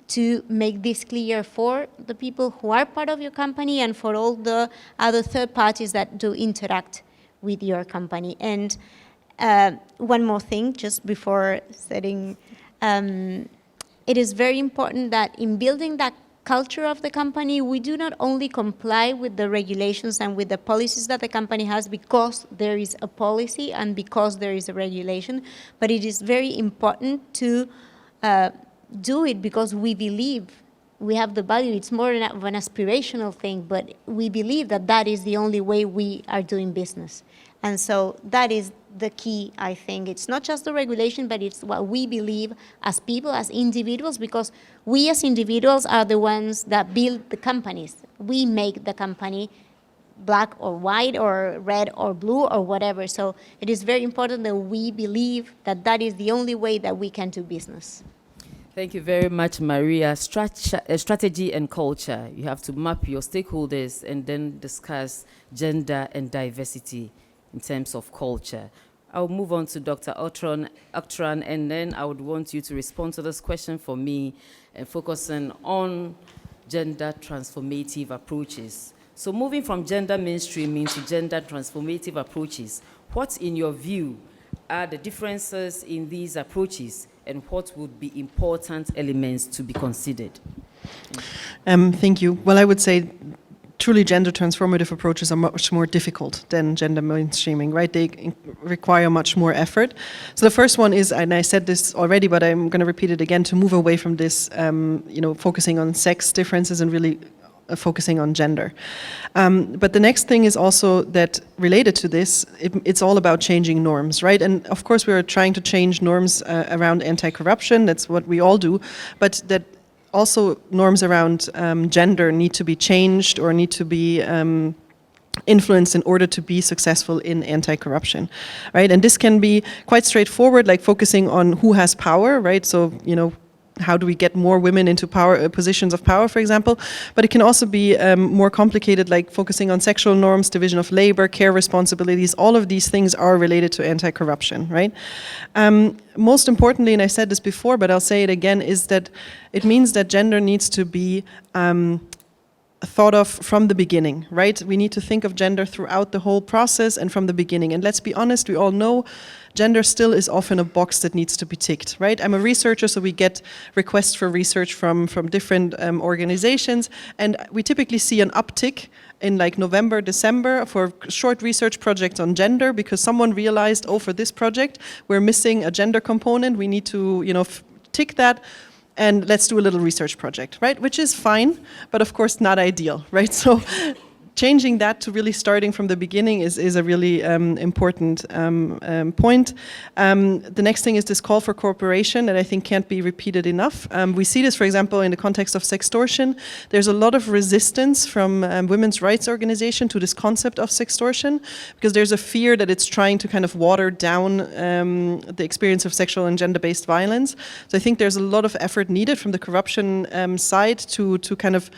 E: to make this clear for the people who are part of your company and for all the other third parties that do interact with your company. And one more thing, just before setting, it is very important that in building that culture of the company, we do not only comply with the regulations and with the policies that the company has because there is a policy and because there is a regulation, but it is very important to do it because we believe, we have the value, it's more of an aspirational thing, but we believe that that is the only way we are doing business. And so that is the key, I think. It's not just the regulation, but it's what we believe as people, as individuals, because we as individuals are the ones that build the companies. We make the company black or white or red or blue or whatever. So it is very important that we believe that that is the only way that we can do business.
A: Thank you very much, Maria. Strategy and culture. You have to map your stakeholders and then discuss gender and diversity in terms of culture. I'll move on to Dr. Ortrun, and then I would want you to respond to this question for me and focusing on gender transformative approaches. So moving from gender mainstreaming to gender transformative approaches, what, in your view, are the differences in these approaches, and what would be important elements to be considered?
D: Thank you. Well, I would say truly gender transformative approaches are much more difficult than gender mainstreaming, right? They require much more effort. So the first one is, and I said this already, but I'm going to repeat it again, to move away from this, focusing on sex differences and really focusing on gender. But the next thing is also that related to this, it's all about changing norms, right? And of course we are trying to change norms around anti-corruption, that's what we all do, but that also norms around gender need to be changed or need to be influence in order to be successful in anti-corruption, right? And this can be quite straightforward, like focusing on who has power, right? So, you know, how do we get more women into power positions of power, for example? But it can also be more complicated, like focusing on sexual norms, division of labor, care responsibilities. All of these things are related to anti-corruption, right? Most importantly, and I said this before, but I'll say it again, is that it means that gender needs to be thought of from the beginning, right? We need to think of gender throughout the whole process and from the beginning. And let's be honest, we all know gender still is often a box that needs to be ticked, right? I'm a researcher, so we get requests for research from different organizations, and we typically see an uptick in like November, December for short research projects on gender, because someone realized, oh, for this project, we're missing a gender component, we need to, you know, tick that, and let's do a little research project, right? Which is fine, but of course not ideal, right? So changing that to really starting from the beginning is a really important point. The next thing is this call for cooperation that I think can't be repeated enough. We see this, for example, in the context of sextortion. There's a lot of resistance from women's rights organizations to this concept of sextortion, because there's a fear that it's trying to kind of water down the experience of sexual and gender-based violence. So I think there's a lot of effort needed from the corruption side to kind of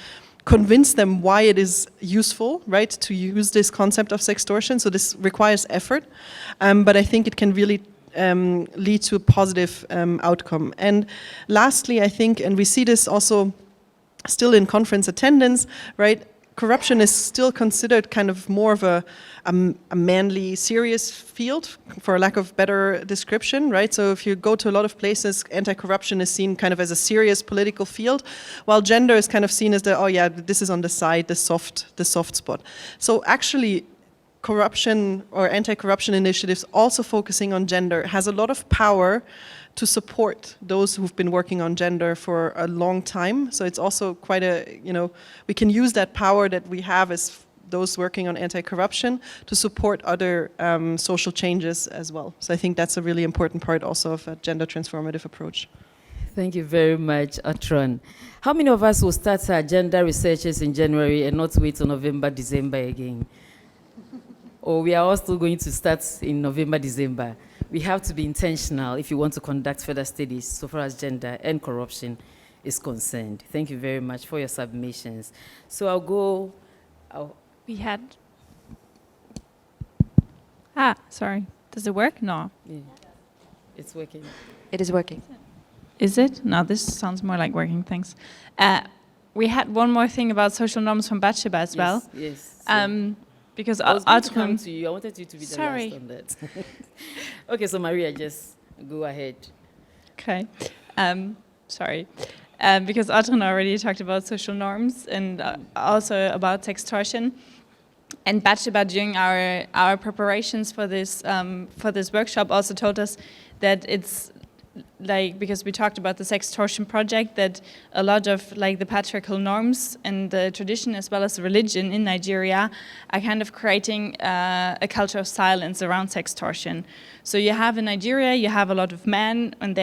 D: convince them why it is useful, right, to use this concept of sextortion. So this requires effort, but I think it can really lead to a positive outcome. And lastly, I think, and we see this also still in conference attendance, right, corruption is still considered kind of more of a manly, serious field, for lack of better description, right? So if you go to a lot of places, anti-corruption is seen kind of as a serious political field, while gender is kind of seen as the, oh yeah, this is on the side, the soft spot. So actually, corruption or anti-corruption initiatives also focusing on gender has a lot of power to support those who've been working on gender for a long time. So it's also quite a, you know, we can use that power that we have as those working on anti-corruption to support other social changes as well. So I think that's a really important part also of a gender transformative approach.
A: Thank you very much, Ortrun. How many of us will start our gender researches in January and not wait till November, December again? Or we are all still going to start in November, December? We have to be intentional if you want to conduct further studies so far as gender and corruption is concerned. Thank you very much for your submissions. So I'll go...
B: We had... sorry. Does it work? No.
A: Yeah. It's working.
F: It is working.
B: Is it? No, this sounds more like working, thanks. We had one more thing about social norms from Bathsheba as well.
A: Yes.
B: Because
A: I was going to come to you. I wanted you to be the
B: Sorry.
A: last on that. Okay, so Maria, just go ahead.
B: Okay. Sorry. Because Ortrun already talked about social norms and also about sextortion. And Bathsheba, during our preparations for this workshop, also told us that it's like, because we talked about the sextortion project, that a lot of like the patriarchal norms and the tradition as well as religion in Nigeria are kind of creating a culture of silence around sextortion. So you have in Nigeria, you have a lot of men, and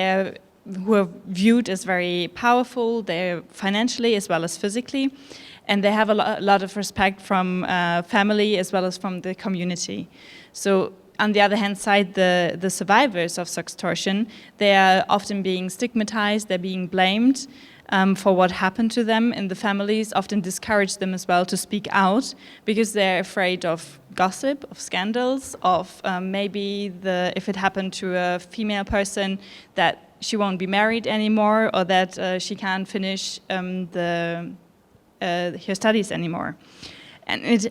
B: who are viewed as very powerful, they're financially as well as physically, and they have a lot of respect from family as well as from the community. So on the other hand side, the survivors of sextortion, they are often being stigmatized, they're being blamed for what happened to them, and the families often discourage them as well to speak out because they're afraid of gossip, of scandals, of maybe if it happened to a female person, that she won't be married anymore, or that she can't finish her studies anymore. And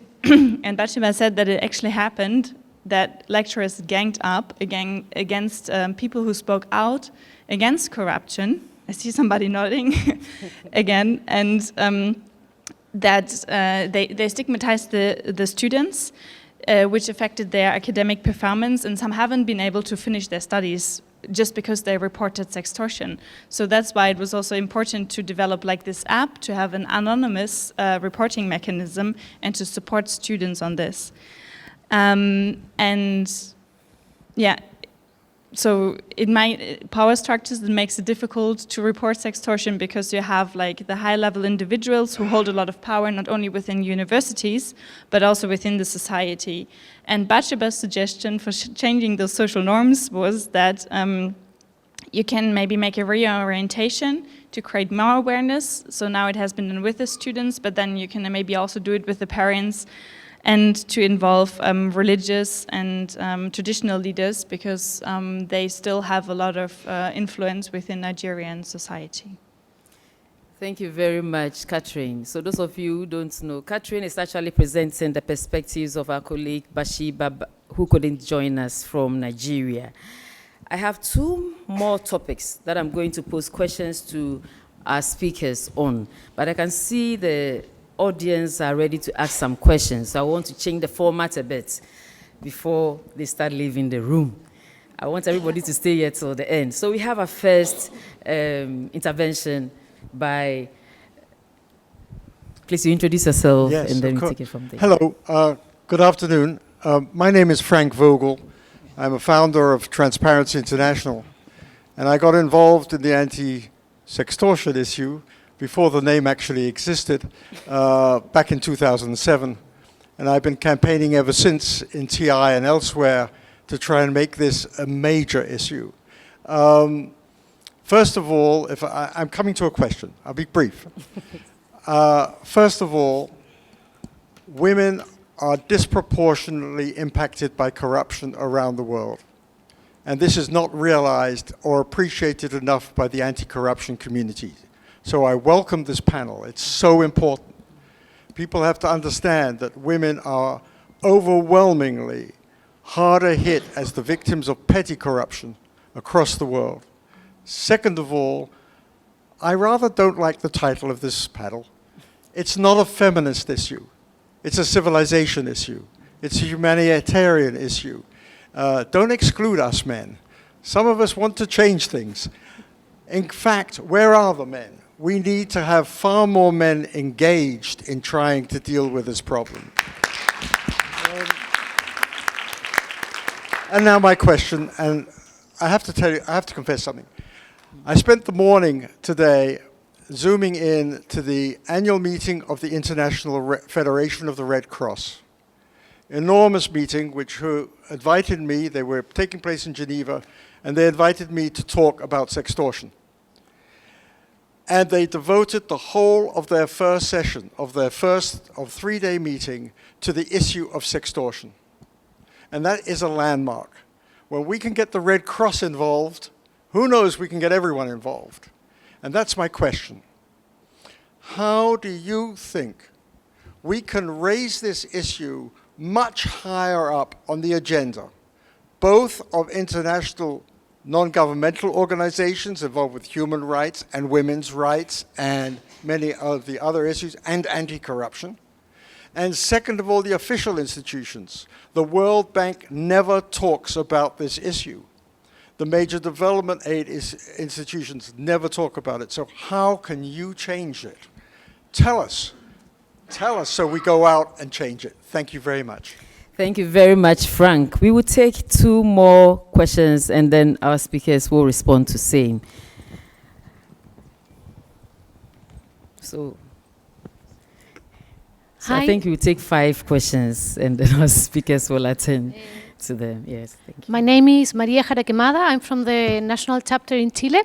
B: and Bathsheba said that it actually happened that lecturers ganged up against people who spoke out against corruption. I see somebody nodding again, and that they stigmatized the students, which affected their academic performance, and some haven't been able to finish their studies just because they reported sextortion. So that's why it was also important to develop like this app, to have an anonymous reporting mechanism and to support students on this. And yeah, so power structures, it makes it difficult to report sextortion because you have like the high-level individuals who hold a lot of power, not only within universities, but also within the society. And Bathsheba's suggestion for changing those social norms was that you can maybe make a reorientation to create more awareness. So now it has been done with the students, but then you can maybe also do it with the parents, and to involve religious and traditional leaders, because they still have a lot of influence within Nigerian society.
A: Thank you very much, Katrin. So those of you who don't know, Katrin is actually presenting the perspectives of our colleague Bathsheba, who couldn't join us from Nigeria. I have two more topics that I'm going to pose questions to our speakers on, but I can see the audience are ready to ask some questions. So I want to change the format a bit before they start leaving the room. I want everybody to stay here till the end. So we have a first intervention by, please you introduce yourself,
F: yes,
A: and then we take it from there.
F: Hello, good afternoon. My name is Frank Vogel. I'm a founder of Transparency International, and I got involved in the anti-sextortion issue before the name actually existed, back in 2007. And I've been campaigning ever since in TI and elsewhere to try and make this a major issue. First of all, I'm coming to a question. I'll be brief. First of all, women are disproportionately impacted by corruption around the world. And this is not realized or appreciated enough by the anti-corruption community. So I welcome this panel. It's so important. People have to understand that women are overwhelmingly harder hit as the victims of petty corruption across the world. Second of all, I rather don't like the title of this panel. It's not a feminist issue. It's a civilization issue. It's a humanitarian issue. Don't exclude us men. Some of us want to change things. In fact, where are the men? We need to have far more men engaged in trying to deal with this problem. And now my question, and I have to tell you, I have to confess something. I spent the morning today zooming in to the annual meeting of the International Federation of the Red Cross. Enormous meeting, who invited me. They were taking place in Geneva, and they invited me to talk about sextortion. And they devoted the whole of their first session, of their first 3-day meeting, to the issue of sextortion. And that is a landmark. When we can get the Red Cross involved, who knows, we can get everyone involved. And that's my question. How do you think we can raise this issue much higher up on the agenda, both of international non-governmental organizations involved with human rights and women's rights and many of the other issues, and anti-corruption? And second of all, the official institutions. The World Bank never talks about this issue. The major development aid institutions never talk about it. So how can you change it? Tell us so we go out and change it. Thank you very much.
A: Thank you very much, Frank. We will take 2 more questions and then our speakers will respond to same. So I think we will take 5 questions and then our speakers will attend to them. Yes, thank you.
G: My name is Maria Jaraquemada. I'm from the national chapter in Chile.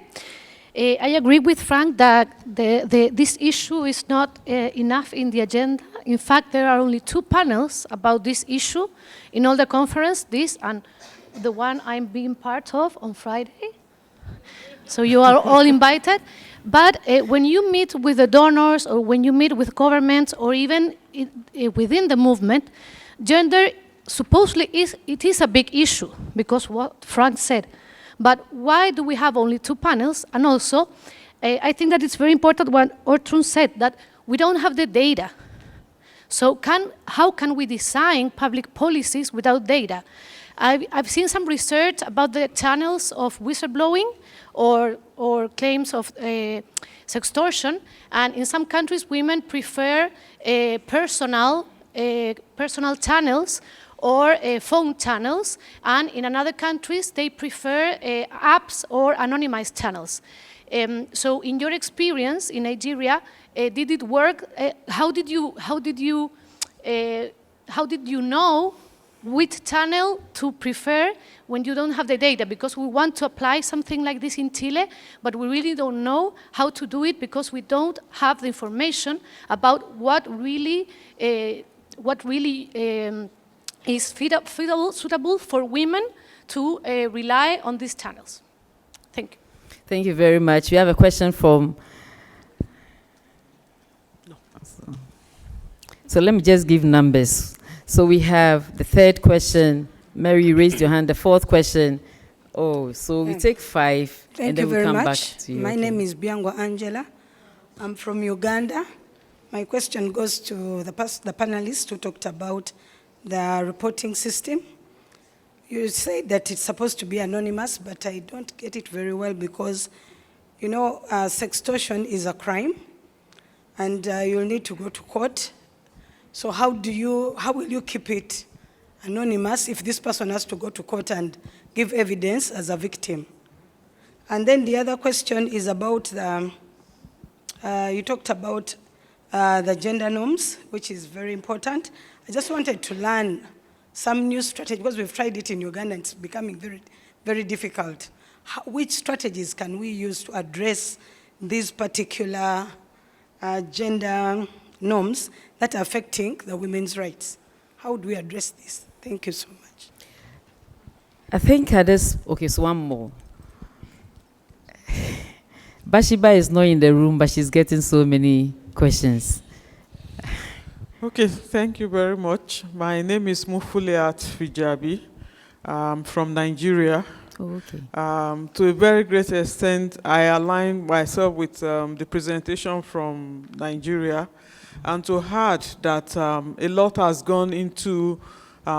G: I agree with Frank that this issue is not enough in the agenda. In fact, there are only 2 panels about this issue in all the conference, this and the one I'm being part of on Friday. So you are all invited. But when you meet with the donors or when you meet with governments or even within the movement, gender supposedly it is a big issue because what Frank said. But why do we have only 2 panels? And also, I think that it's very important what Ortrun said, that we don't have the data. So how can we design public policies without data? I've seen some research about the channels of whistleblowing or claims of sextortion, and in some countries women prefer personal channels or phone channels, and in other countries they prefer apps or anonymized channels. So in your experience in Nigeria, did it work? How did you know which channel to prefer when you don't have the data? Because we want to apply something like this in Chile, but we really don't know how to do it because we don't have the information about what really is suitable for women to rely on these channels. Thank you.
A: Thank you very much. We have a question from... So let me just give numbers. So we have the third question. Mary, you raised your hand. The fourth question. Oh, so we take 5, and then we'll come back to you.
H: My name is Biangwa Angela. I'm from Uganda. My question goes to the panelists who talked about the reporting system. You say that it's supposed to be anonymous, but I don't get it very well because, you know, sextortion is a crime, and you'll need to go to court. So how will you keep it anonymous if this person has to go to court and give evidence as a victim? And then the other question is about you talked about the gender norms, which is very important. I just wanted to learn some new strategy, because we've tried it in Uganda and it's becoming very, very difficult. Which strategies can we use to address these particular gender norms that are affecting the women's rights? How do we address this? Thank you so much.
A: I think okay, so one more. Bathsheba is not in the room, but she's getting so many questions.
I: Okay, thank you very much. My name is Mufuliat Fijabi. I'm from Nigeria.
A: Oh, okay.
I: To a very great extent, I align myself with the presentation from Nigeria, and to add that a lot has gone into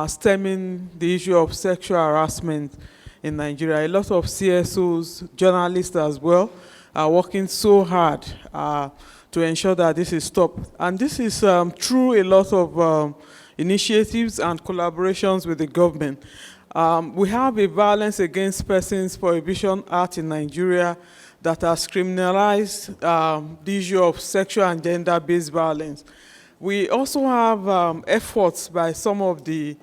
I: stemming the issue of sexual harassment in Nigeria. A lot of CSOs, journalists as well, are working so hard to ensure that this is stopped. And this is through a lot of initiatives and collaborations with the government. We have a Violence Against Persons Prohibition Act in Nigeria that has criminalized the issue of sexual and gender-based violence. We also have efforts by some of the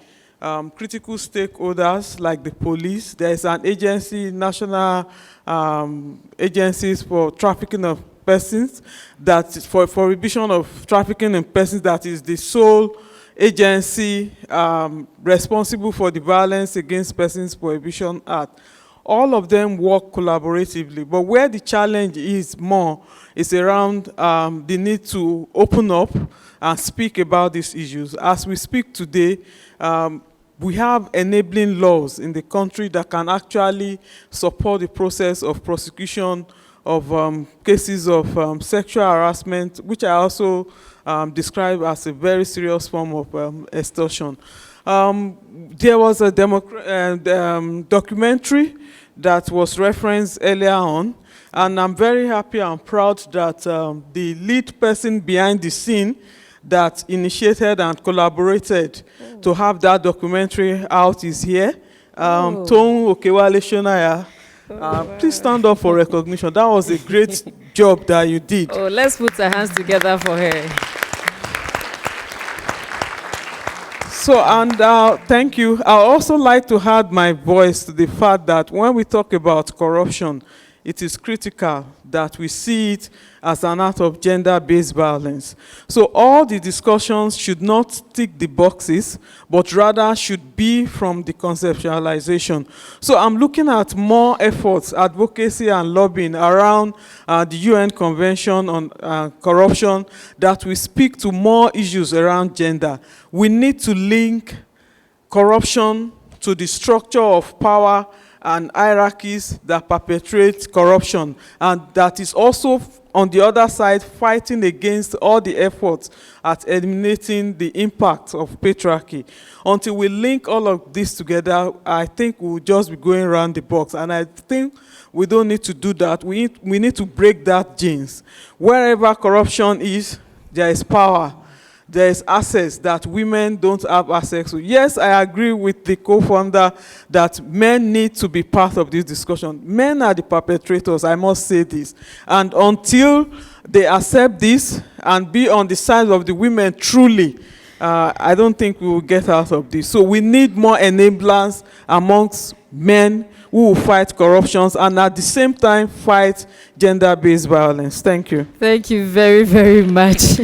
I: critical stakeholders like the police. There is an agency, national agencies for trafficking of persons, that for prohibition of trafficking in persons, that is the sole agency responsible for the Violence Against Persons Prohibition Act. All of them work collaboratively, but where the challenge is more is around the need to open up and speak about these issues. As we speak today, we have enabling laws in the country that can actually support the process of prosecution of cases of sexual harassment, which I also describe as a very serious form of extortion. There was a documentary that was referenced earlier on, and I'm very happy and proud that the lead person behind the scene that initiated and collaborated to have that documentary out is here. Tom Okewale Shonaya. Please stand up for recognition. That was a great job that you did.
A: Oh, let's put our hands together for her.
I: So, and thank you. I also like to add my voice to the fact that when we talk about corruption, it is critical that we see it as an act of gender-based violence. So all the discussions should not tick the boxes, but rather should be from the conceptualization. So I'm looking at more efforts, advocacy and lobbying around the UN Convention on Corruption that will speak to more issues around gender. We need to link corruption to the structure of power and hierarchies that perpetrate corruption, and that is also on the other side, fighting against all the efforts at eliminating the impact of patriarchy. Until we link all of this together, I think we'll just be going around the box. And I think we don't need to do that. We need to break that genes. Wherever corruption is, there is power. There is access that women don't have access to. Yes, I agree with the co-founder that men need to be part of this discussion. Men are the perpetrators, I must say this. And until they accept this and be on the side of the women truly, I don't think we will get out of this. So we need more enablers amongst men who will fight corruptions and at the same time fight gender-based violence. Thank you.
A: Thank you very, very much.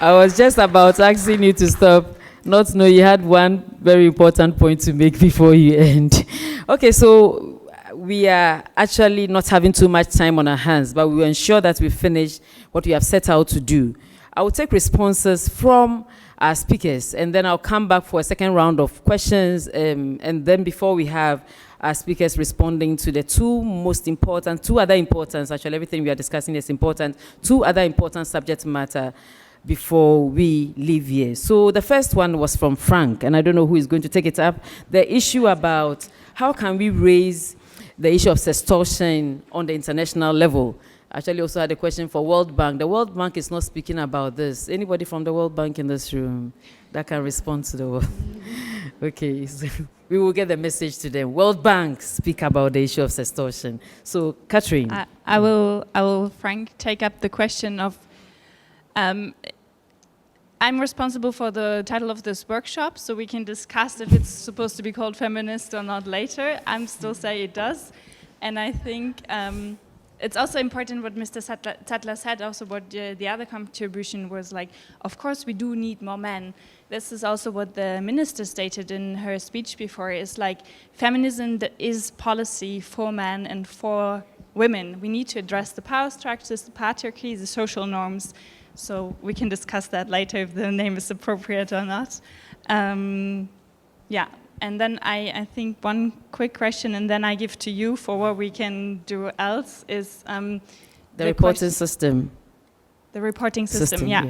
A: I was just about asking you to stop, not to know you had one very important point to make before you end. Okay, so we are actually not having too much time on our hands, but we will ensure that we finish what we have set out to do. I will take responses from our speakers, and then I'll come back for a second round of questions, and then before we have our speakers responding to the two other important, actually everything we are discussing is important, two other important subject matter before we leave here. So the first one was from Frank, and I don't know who is going to take it up. The issue about how can we raise the issue of sextortion on the international level. Actually also had a question for World Bank. The World Bank is not speaking about this. Anybody from the World Bank in this room that can respond to the World? Okay, so we will get the message to them. World Bank, speak about the issue of sextortion. So, Katrin.
B: I will, Frank, take up the question of I'm responsible for the title of this workshop, so we can discuss if it's supposed to be called Feminist or not later. I'm still saying it does. And I think it's also important what Mr. Sattler said, also what the other contribution was like, of course we do need more men. This is also what the minister stated in her speech before, is like feminism is policy for men and for women. We need to address the power structures, the patriarchy, the social norms. So we can discuss that later if the name is appropriate or not. Yeah, and then I think one quick question, and then I give to you for what we can do else, is
A: the reporting system.
B: The reporting system, yeah.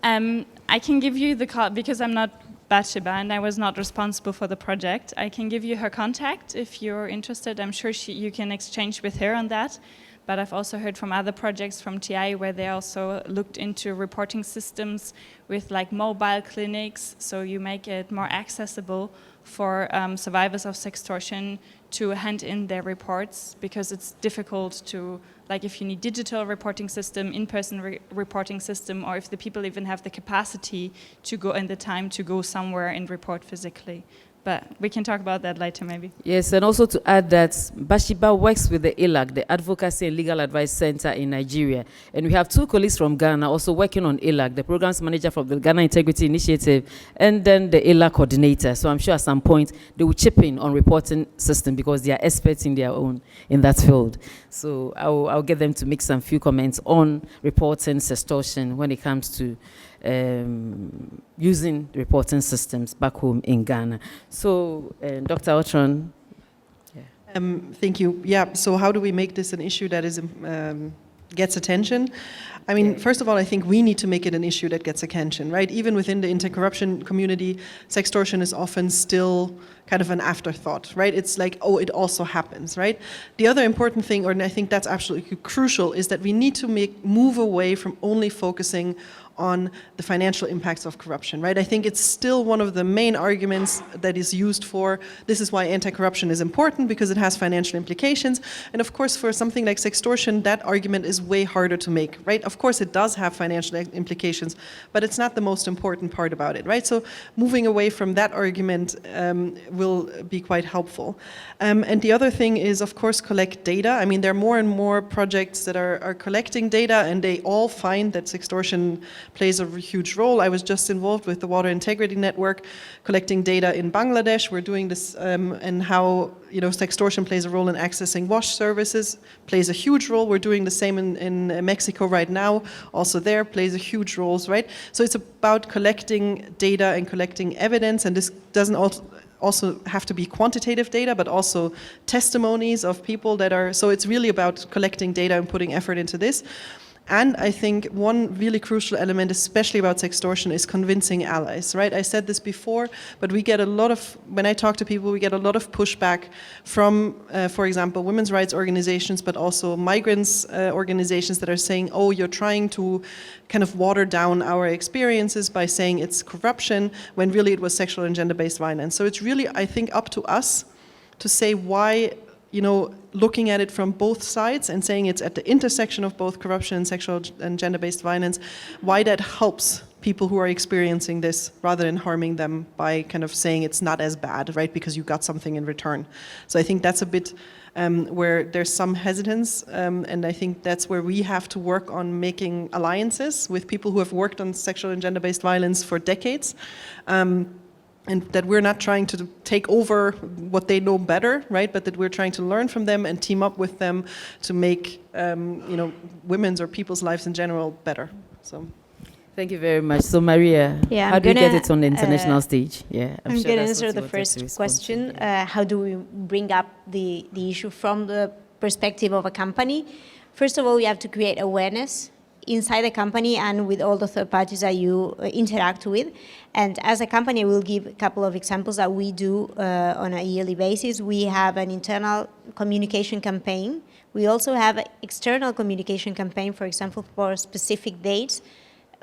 B: I can give you the call, because I'm not Bathsheba and I was not responsible for the project. I can give you her contact if you're interested. I'm sure you can exchange with her on that. But I've also heard from other projects from TI where they also looked into reporting systems with like mobile clinics, so you make it more accessible for survivors of sextortion to hand in their reports, because it's difficult to, like if you need digital reporting system, in-person reporting system, or if the people even have the capacity to go and the time to go somewhere and report physically. But we can talk about that later, maybe.
A: Yes, and also to add that Bathsheba works with the ILAC, the Advocacy and Legal Advice Center in Nigeria. And we have two colleagues from Ghana also working on ILAC, the programs manager from the Ghana Integrity Initiative, and then the ILAC coordinator. So I'm sure at some point they will chip in on reporting system because they are experts in their own, in that field. So I'll get them to make some few comments on reporting sextortion when it comes to using reporting systems back home in Ghana. So, Dr. Ortrun.
D: Yeah. Thank you. Yeah, so how do we make this an issue that is gets attention? I mean, first of all, I think we need to make it an issue that gets attention, right? Even within the anti-corruption community, sextortion is often still kind of an afterthought, right? It's like, oh, it also happens, right? The other important thing, and I think that's absolutely crucial, is that we need to move away from only focusing on the financial impacts of corruption, right? I think it's still one of the main arguments that is used for, this is why anti-corruption is important, because it has financial implications. And of course, for something like sextortion, that argument is way harder to make, right? Of course, it does have financial implications, but it's not the most important part about it, right? So moving away from that argument will be quite helpful. And the other thing is, of course, collect data. I mean, there are more and more projects that are collecting data, and they all find that sextortion plays a huge role. I was just involved with the Water Integrity Network, collecting data in Bangladesh. We're doing this, and how sextortion plays a role in accessing wash services, plays a huge role. We're doing the same in Mexico right now. Also there plays a huge role, right? So it's about collecting data and collecting evidence, and this doesn't also have to be quantitative data, but also testimonies of people that are, so it's really about collecting data and putting effort into this. And I think one really crucial element, especially about sextortion, is convincing allies, right? I said this before, but we get a lot of, when I talk to people, we get a lot of pushback from, for example, women's rights organizations, but also migrants organizations that are saying, oh, you're trying to kind of water down our experiences by saying it's corruption, when really it was sexual and gender-based violence. So it's really, I think, up to us to say why, you know, looking at it from both sides and saying it's at the intersection of both corruption and sexual and gender-based violence, why that helps people who are experiencing this rather than harming them by kind of saying it's not as bad, right, because you got something in return. So I think that's a bit where there's some hesitance, and I think that's where we have to work on making alliances with people who have worked on sexual and gender-based violence for decades. And that we're not trying to take over what they know better, right? But that we're trying to learn from them and team up with them to make, you know, women's or people's lives in general better. So,
A: thank you very much. So, Maria,
E: Yeah,
A: how do you get it on the international stage? Yeah,
E: I'm
A: sure
E: going to
A: that's
E: answer
A: what
E: the
A: you wanted to
E: first
A: respond to.
E: question. How do we bring up the issue from the perspective of a company? First of all, you have to create awareness inside the company and with all the third parties that you interact with. And as a company, we'll give a couple of examples that we do on a yearly basis. We have an internal communication campaign. We also have an external communication campaign, for example, for specific dates.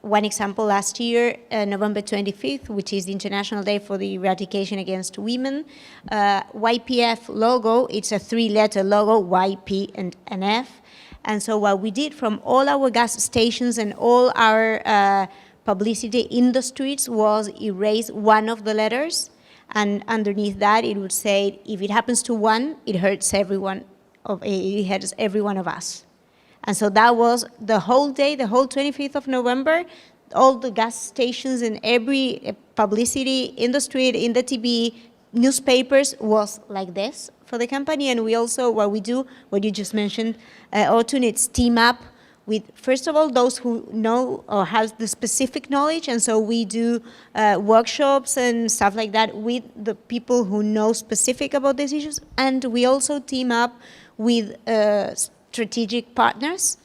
E: One example last year, November 25th, which is the International Day for the Eradication Against Women. YPF logo, it's a 3-letter logo, Y, P, and an F. And so what we did from all our gas stations and all our publicity in the streets was erase one of the letters. And underneath that, it would say, if it happens to one, it hurts everyone. It hurts every one of us. And so that was the whole day, the whole 25th of November, all the gas stations and every publicity in the street, in the TV, newspapers was like this for the company. And we also, what we do, what you just mentioned, Ortrun, it's team up with, first of all, those who know or have the specific knowledge. And so we do workshops and stuff like that with the people who know specific about these issues. And we also team up with strategic partners,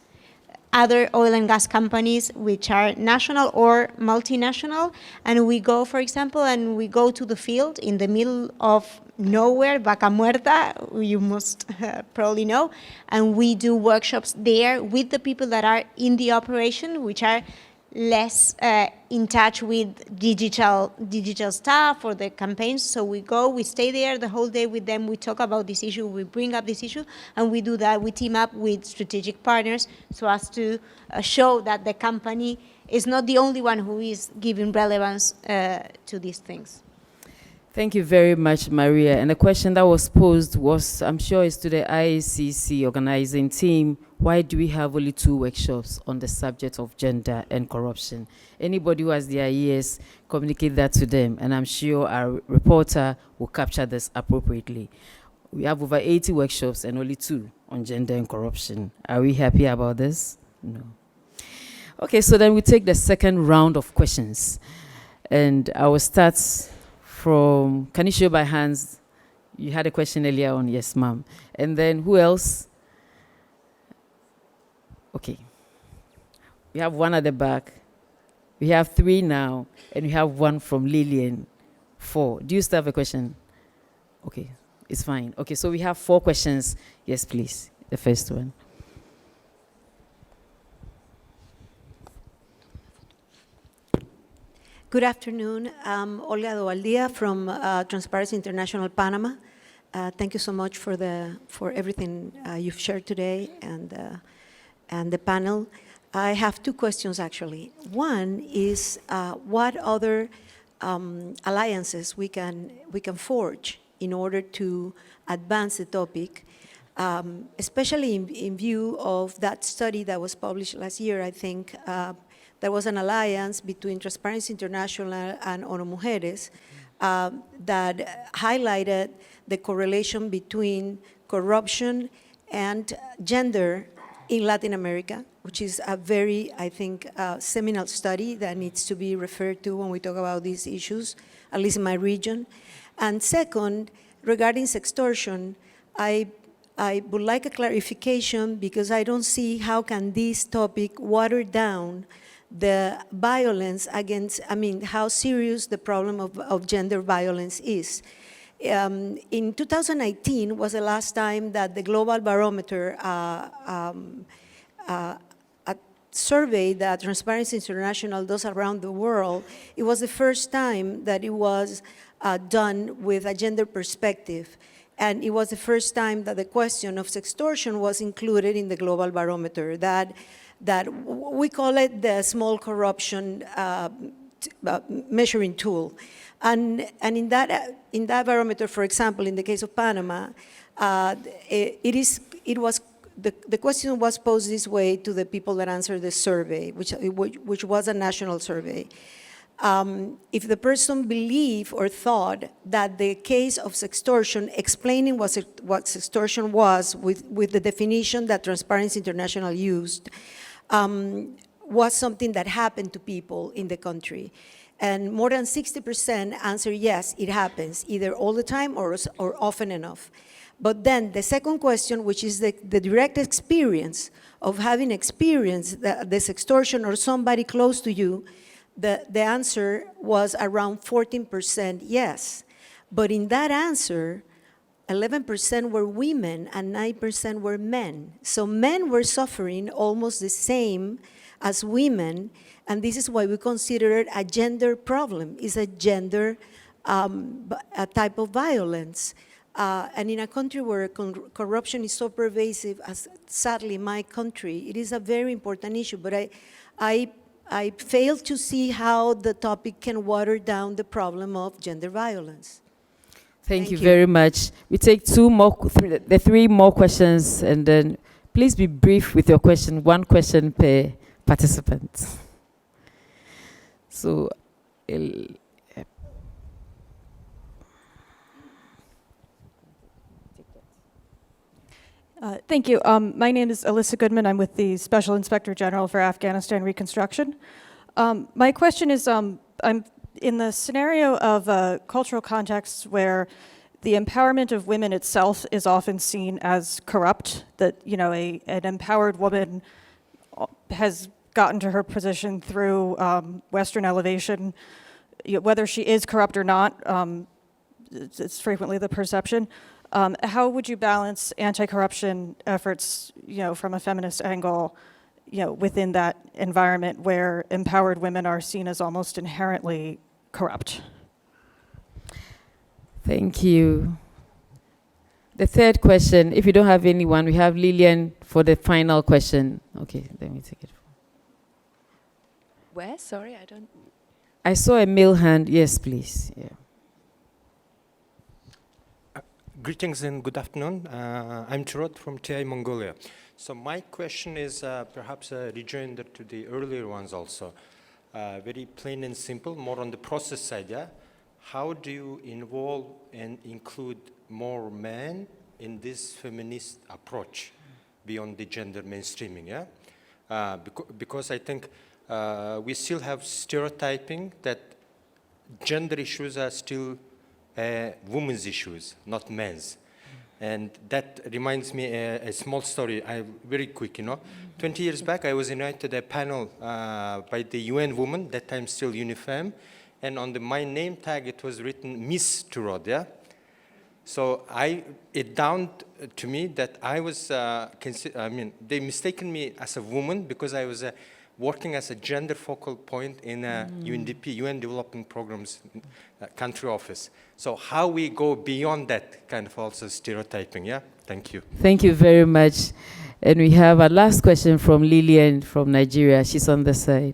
E: other oil and gas companies which are national or multinational, and we go, for example, and we go to the field in the middle of nowhere, Vaca Muerta, you must probably know, and we do workshops there with the people that are in the operation, which are less in touch with digital stuff or the campaigns. So we go, we stay there the whole day with them, we talk about this issue, we bring up this issue, and we do that, we team up with strategic partners so as to show that the company is not the only one who is giving relevance to these things.
A: Thank you very much, Maria. And the question that was posed was, I'm sure it's to the IACC organizing team, why do we have only 2 workshops on the subject of gender and corruption? Anybody who has the ideas, communicate that to them, and I'm sure our reporter will capture this appropriately. We have over 80 workshops and only 2 on gender and corruption. Are we happy about this? No. Okay, so then we take the second round of questions. And I will start from, can you show by hands? You had a question earlier on, yes, ma'am. And then who else? Okay. We have one at the back. We have 3 now, and we have 1 from Lillian. 4. Do you still have a question? Okay, it's fine. Okay, so we have 4 questions. Yes, please, the first one.
J: Good afternoon. I'm Olga Dovaldia from Transparency International Panama. Thank you so much for everything you've shared today and the panel. I have 2 questions actually. One is what other alliances we can forge in order to advance the topic, especially in view of that study that was published last year. I think there was an alliance between Transparency International and ONU Mujeres that highlighted the correlation between corruption and gender in Latin America, which is a very, I think, seminal study that needs to be referred to when we talk about these issues, at least in my region. And second, regarding sextortion, I would like a clarification because I don't see how can this topic water down the violence against, how serious the problem of gender violence is. In 2019 was the last time that the Global Barometer a survey that Transparency International does around the world. It was the first time that it was done with a gender perspective. And it was the first time that the question of sextortion was included in the Global Barometer, that we call it the small corruption measuring tool. And in that barometer, for example, in the case of Panama, the question was posed this way to the people that answered the survey, which was a national survey. If the person believed or thought that the case of sextortion, explaining what sextortion was with the definition that Transparency International used, was something that happened to people in the country. And more than 60% answer yes, it happens, either all the time or often enough. But then the second question, which is the direct experience of having experienced the sextortion or somebody close to you, the answer was around 14% yes. But in that answer, 11% were women and 9% were men. So men were suffering almost the same as women, and this is why we consider it a gender problem. It's a gender a type of violence. And in a country where corruption is so pervasive as sadly my country, it is a very important issue, but I fail to see how the topic can water down the problem of gender violence.
A: Thank you very much. We take the three more questions, and then please be brief with your question, one question per participant. So,
K: thank you. My name is Alyssa Goodman. I'm with the Special Inspector General for Afghanistan Reconstruction. My question is, I'm in the scenario of a cultural context where the empowerment of women itself is often seen as corrupt, that an empowered woman has gotten to her position through Western elevation, whether she is corrupt or not, it's frequently the perception. How would you balance anti-corruption efforts, from a feminist angle, within that environment where empowered women are seen as almost inherently corrupt?
A: Thank you. The third question, if you don't have anyone, we have Lillian for the final question. Okay, let me take it.
L: Where? Sorry, I don't...
A: I saw a male hand. Yes, please. Yeah.
M: Greetings and good afternoon. I'm Tirot from TI Mongolia. So my question is perhaps a rejoinder to the earlier ones also. Very plain and simple, more on the process side, yeah? How do you involve and include more men in this feminist approach beyond the gender mainstreaming, yeah? Because I think we still have stereotyping that gender issues are still women's issues, not men's. And that reminds me a small story, very quick, 20 years back, I was invited to a panel by the UN woman, that time still UNIFEM, and on my name tag, it was written Miss Turod, yeah? So it dawned to me that I was, they mistaken me as a woman because I was working as a gender focal point in UNDP, UN Development Programs country office. So how we go beyond that kind of also stereotyping, yeah? Thank you.
A: Thank you very much. And we have a last question from Lillian from Nigeria. She's on the side.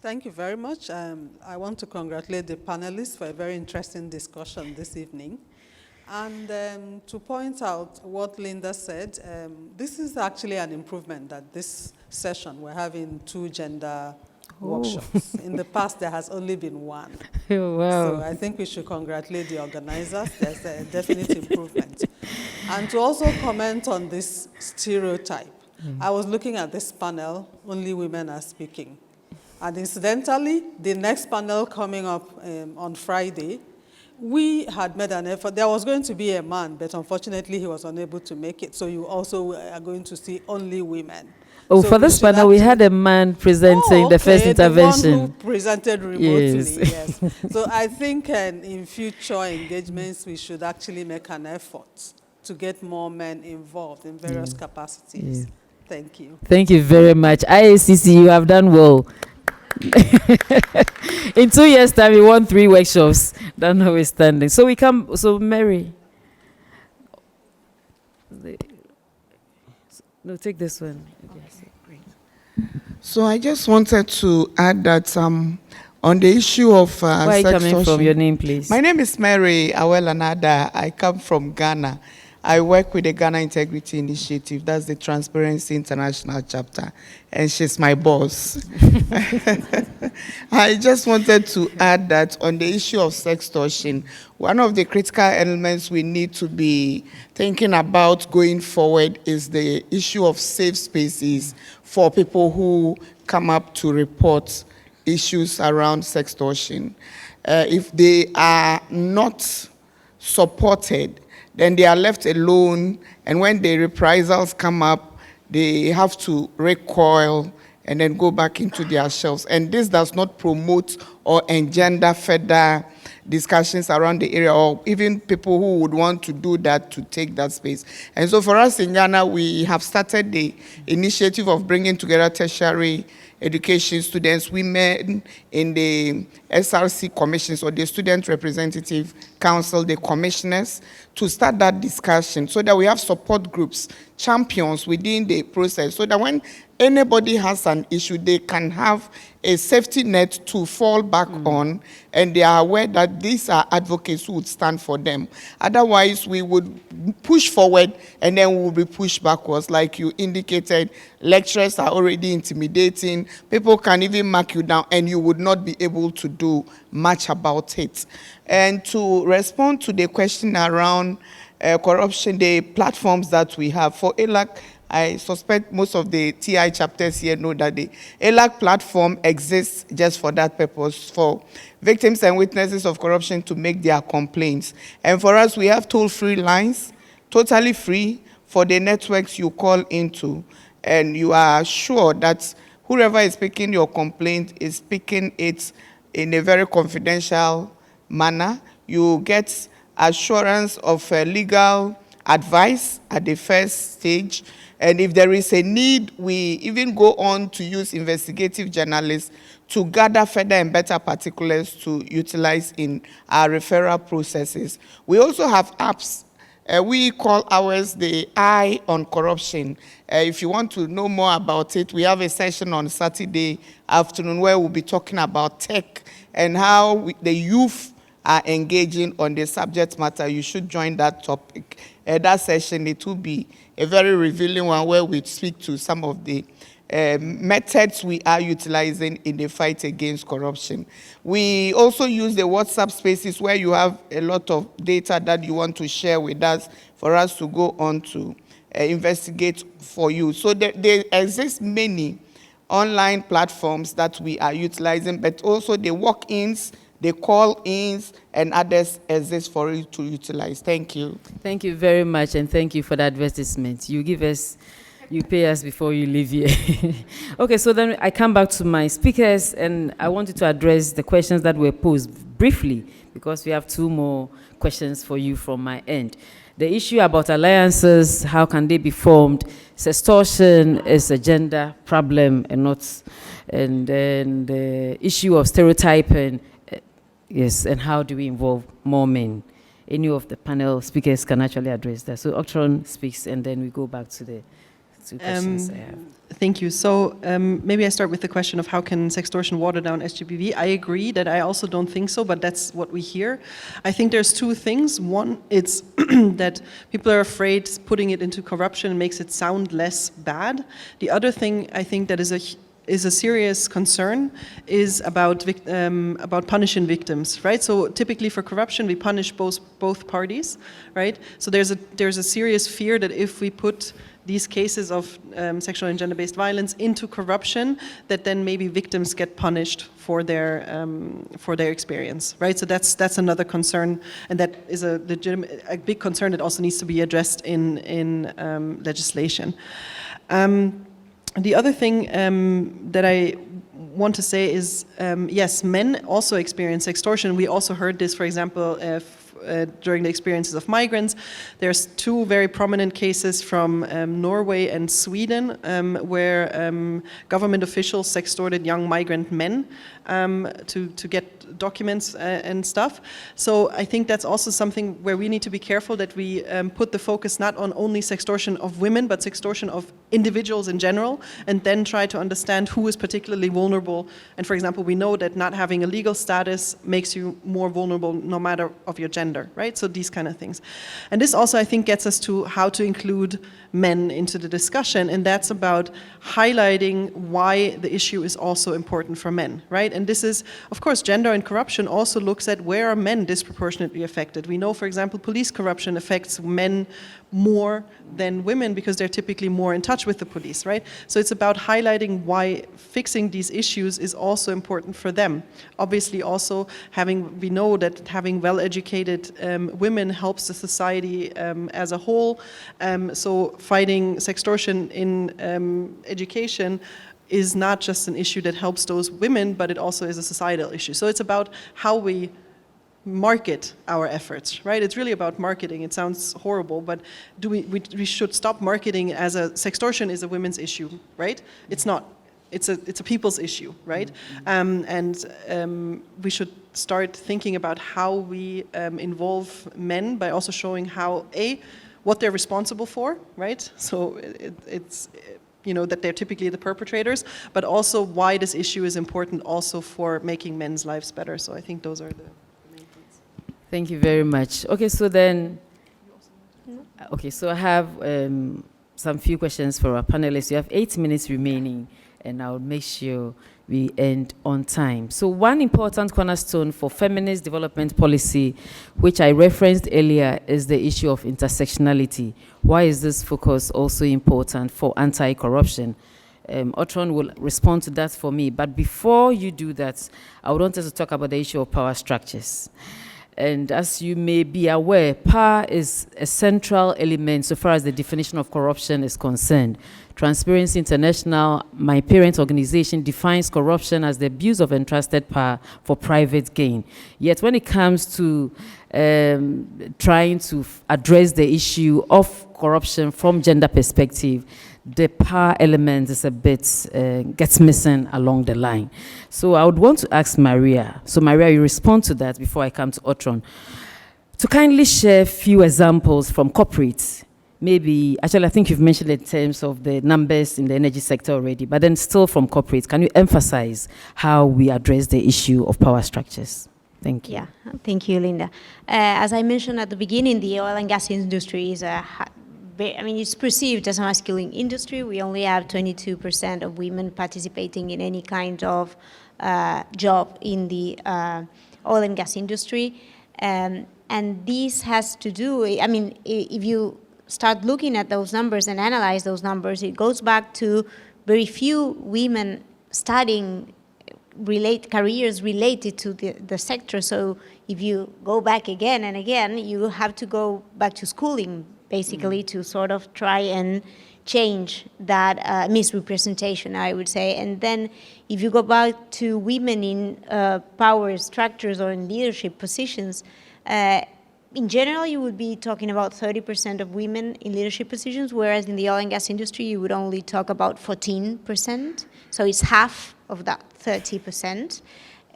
I: Thank you very much. I want to congratulate the panelists for a very interesting discussion this evening. And to point out what Linda said, this is actually an improvement that this session we're having 2 gender workshops. In the past, there has only been 1.
A: Wow.
I: So I think we should congratulate the organizers. There's a definite improvement. And to also comment on this stereotype. I was looking at this panel, only women are speaking. And incidentally, the next panel coming up on Friday, we had made an effort. There was going to be a man, but unfortunately he was unable to make it. So you also are going to see only women.
A: Oh,
I: So
A: for
I: we
A: this
I: should
A: panel, we
I: actually-
A: had a man presenting the first intervention.
I: The one who presented remotely,
A: Yes.
I: yes. So I think in future engagements, we should actually make an effort to get more men involved in various capacities.
A: Yeah.
I: Thank you.
A: Thank you very much. IACC, you have done well. In 2 years' time, we won 3 workshops. That notwithstanding. So we come, so Mary. No, take this one.
L: So I just wanted to add that on the issue of
A: Where are you coming from?
L: sextortion-
A: Your name, please.
L: My name is Mary Awelanada. I come from Ghana. I work with the Ghana Integrity Initiative. That's the Transparency International chapter. And she's my boss. I just wanted to add that on the issue of sextortion, one of the critical elements we need to be thinking about going forward is the issue of safe spaces for people who come up to report issues around sextortion. If they are not supported, then they are left alone, and when the reprisals come up, they have to recoil and then go back into their shells. And this does not promote or engender further discussions around the area, or even people who would want to do that to take that space. And so for us in Ghana, we have started the initiative of bringing together tertiary education students, women in the SRC commissions or the Student Representative Council, the commissioners, to start that discussion so that we have support groups, champions within the process, so that when anybody has an issue, they can have a safety net to fall back on, and they are aware that these are advocates who would stand for them. Otherwise, we would push forward and then we will be pushed backwards. Like you indicated, lecturers are already intimidating. People can even mark you down and you would not be able to do much about it. And to respond to the question around corruption, the platforms that we have for ILAC, I suspect most of the TI chapters here know that the ILAC platform exists just for that purpose, for victims and witnesses of corruption to make their complaints. And for us, we have toll-free lines, totally free, for the networks you call into. And you are sure that whoever is picking your complaint is picking it in a very confidential manner. You get assurance of legal advice at the first stage. And if there is a need, we even go on to use investigative journalists to gather further and better particulars to utilize in our referral processes. We also have apps. We call ours the Eye on Corruption. If you want to know more about it, we have a session on Saturday afternoon where we'll be talking about tech and how the youth are engaging on the subject matter. You should join that topic. That session, it will be a very revealing one where we speak to some of the methods we are utilizing in the fight against corruption. We also use the WhatsApp spaces where you have a lot of data that you want to share with us for us to go on to investigate for you. So there exist many online platforms that we are utilizing, but also the walk-ins, the call-ins, and others exist for you to utilize. Thank you.
A: Thank you very much, and thank you for the advertisement. You pay us before you leave here. Okay, so then I come back to my speakers, and I wanted to address the questions that were posed briefly, because we have 2 more questions for you from my end. The issue about alliances, how can they be formed? Sextortion is a gender problem and not, and then the issue of stereotyping, yes, and how do we involve more men? Any of the panel speakers can actually address that. So Ortrun speaks, and then we go back to the 2 questions I have.
D: Thank you. So maybe I start with the question of how can sextortion water down SGBV. I agree that I also don't think so, but that's what we hear. I think there's 2 things. One, it's that people are afraid putting it into corruption makes it sound less bad. The other thing I think that is a serious concern is about punishing victims, right? So typically for corruption, we punish both parties, right? So there's a serious fear that if we put these cases of sexual and gender-based violence into corruption, that then maybe victims get punished for their experience, right? So that's another concern, and that is a big concern that also needs to be addressed in legislation. The other thing that I want to say is, yes, men also experience extortion. We also heard this, for example, during the experiences of migrants. There's two very prominent cases from Norway and Sweden where government officials sextorted young migrant men to get documents and stuff. So I think that's also something where we need to be careful that we put the focus not on only sextortion of women, but sextortion of individuals in general, and then try to understand who is particularly vulnerable. And for example, we know that not having a legal status makes you more vulnerable no matter of your gender, right? So these kind of things. And this also, I think, gets us to how to include men into the discussion, and that's about highlighting why the issue is also important for men, right? And this is, of course, gender and corruption also looks at where are men disproportionately affected. We know, for example, police corruption affects men more than women because they're typically more in touch with the police, right? So it's about highlighting why fixing these issues is also important for them. Obviously also we know that having well-educated women helps the society as a whole. So fighting sextortion in education is not just an issue that helps those women, but it also is a societal issue. So it's about how we market our efforts, right? It's really about marketing. It sounds horrible, but we should stop marketing as a sextortion is a women's issue, right? It's not. It's a people's issue, right? We should start thinking about how we involve men by also showing how what they're responsible for, right? So it's that they're typically the perpetrators, but also why this issue is important also for making men's lives better. So I think those are the main points.
A: Thank you very much. Okay, so I have some few questions for our panelists. You have 8 minutes remaining, and I'll make sure we end on time. So one important cornerstone for feminist development policy, which I referenced earlier, is the issue of intersectionality. Why is this focus also important for anti-corruption? Ortrun will respond to that for me. But before you do that, I would want us to talk about the issue of power structures. And as you may be aware, power is a central element so far as the definition of corruption is concerned. Transparency International, my parent organization, defines corruption as the abuse of entrusted power for private gain. Yet when it comes to trying to address the issue of corruption from gender perspective, the power element is a bit, gets missing along the line. So I would want to ask Maria. So Maria, you respond to that before I come to Ortrun. To kindly share a few examples from corporates. Maybe, actually I think you've mentioned in terms of the numbers in the energy sector already, but then still from corporates, can you emphasize how we address the issue of power structures? Thank you.
E: Yeah, thank you, Linda. As I mentioned at the beginning, the oil and gas industry is it's perceived as a masculine industry. We only have 22% of women participating in any kind of job in the oil and gas industry. And this has to do, if you start looking at those numbers and analyze those numbers, it goes back to very few women studying careers related to the sector. So if you go back again and again, you have to go back to schooling, basically, to sort of try and change that misrepresentation, I would say. And then if you go back to women in power structures or in leadership positions, in general, you would be talking about 30% of women in leadership positions, whereas in the oil and gas industry, you would only talk about 14%. So it's half of that 30%,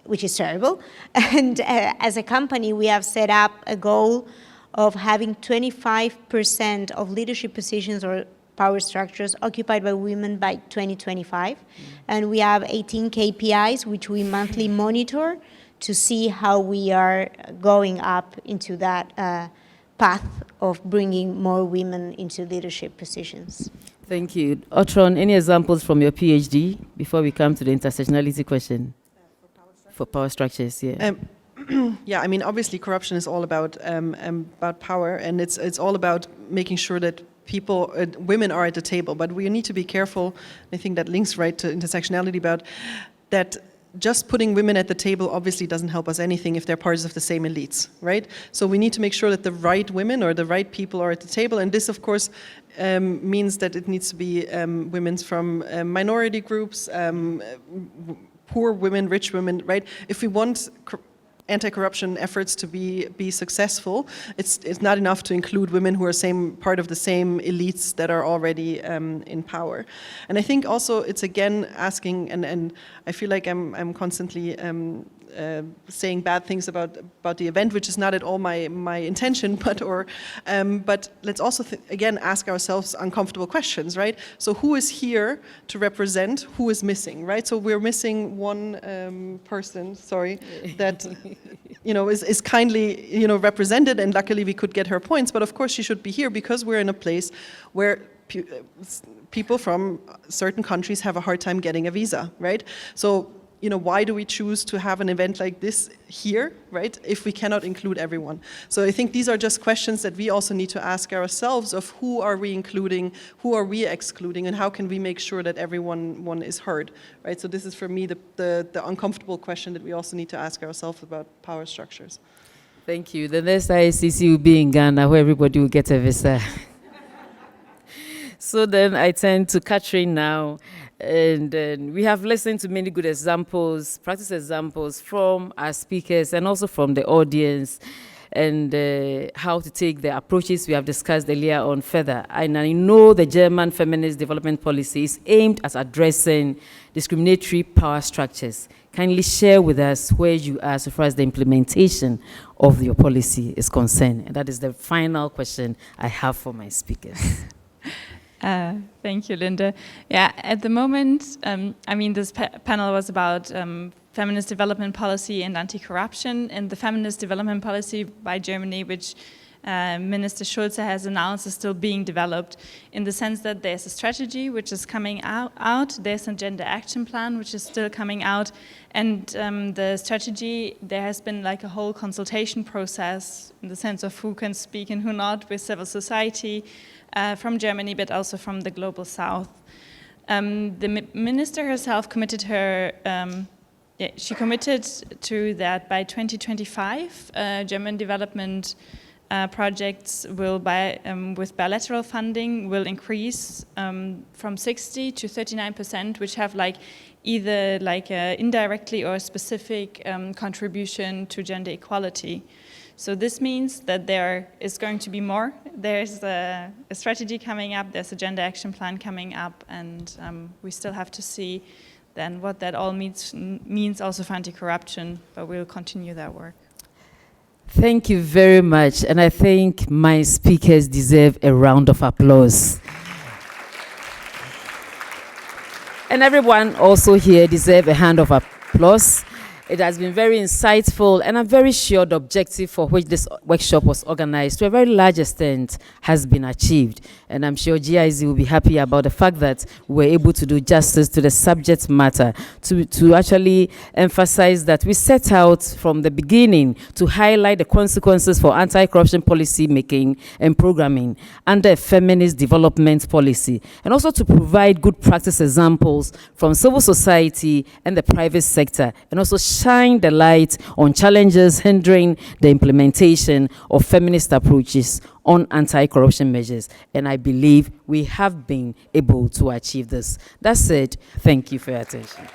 E: which is terrible. And as a company, we have set up a goal of having 25% of leadership positions or power structures occupied by women by 2025. And we have 18 KPIs, which we monthly monitor to see how we are going up into that path of bringing more women into leadership positions.
A: Thank you. Ortrun, any examples from your PhD before we come to the intersectionality question? For power structures, yeah.
D: Yeah, obviously corruption is all about power, and it's all about making sure that people, women are at the table, but we need to be careful. I think that links right to intersectionality about that. Just putting women at the table obviously doesn't help us anything if they're parts of the same elites, right? So we need to make sure that the right women or the right people are at the table, and this, of course, means that it needs to be women from minority groups, poor women, rich women, right? If we want anti-corruption efforts to be successful, it's not enough to include women who are part of the same elites that are already in power. And I think also it's again asking, and I feel like I'm constantly saying bad things about the event, which is not at all my intention, but let's also again ask ourselves uncomfortable questions, right? So who is here to represent? Who is missing, right? So we're missing one person, sorry, that is kindly represented, and luckily we could get her points. But of course she should be here because we're in a place where people from certain countries have a hard time getting a visa, right? So why do we choose to have an event like this here, right, if we cannot include everyone? So I think these are just questions that we also need to ask ourselves of who are we including, who are we excluding, and how can we make sure that everyone is heard, right? So this is for me the uncomfortable question that we also need to ask ourselves about power structures.
A: Thank you. The next IACC will be in Ghana, where everybody will get a visa. So then I turn to Katrin now. And we have listened to many good examples, practice examples from our speakers and also from the audience, and how to take the approaches we have discussed earlier on further. And I know the German feminist development policy is aimed at addressing discriminatory power structures. Kindly share with us where you are so far as the implementation of your policy is concerned. And that is the final question I have for my speakers.
B: Thank you, Linda. Yeah, at the moment, this panel was about feminist development policy and anti-corruption, and the feminist development policy by Germany, which Minister Schulze has announced, is still being developed, in the sense that there's a strategy which is coming out, there's a gender action plan which is still coming out, and the strategy, there has been like a whole consultation process in the sense of who can speak and who not with civil society, from Germany, but also from the global south. The minister herself committed she committed to that by 2025, German development projects will, with bilateral funding, will increase from 60 to 39%, which have either indirectly or specific contribution to gender equality. So this means that there is going to be more. There's a strategy coming up, there's a gender action plan coming up, and we still have to see then what that all means also for anti-corruption, but we'll continue that work.
A: Thank you very much, and I think my speakers deserve a round of applause. And everyone also here deserves a hand of applause. It has been very insightful, and I'm very sure the objective for which this workshop was organized to a very large extent has been achieved. And I'm sure GIZ will be happy about the fact that we're able to do justice to the subject matter, to actually emphasize that we set out from the beginning to highlight the consequences for anti-corruption policy making and programming under a feminist development policy, and also to provide good practice examples from civil society and the private sector, and also shine the light on challenges hindering the implementation of feminist approaches on anti-corruption measures. And I believe we have been able to achieve this. That said, thank you for your attention.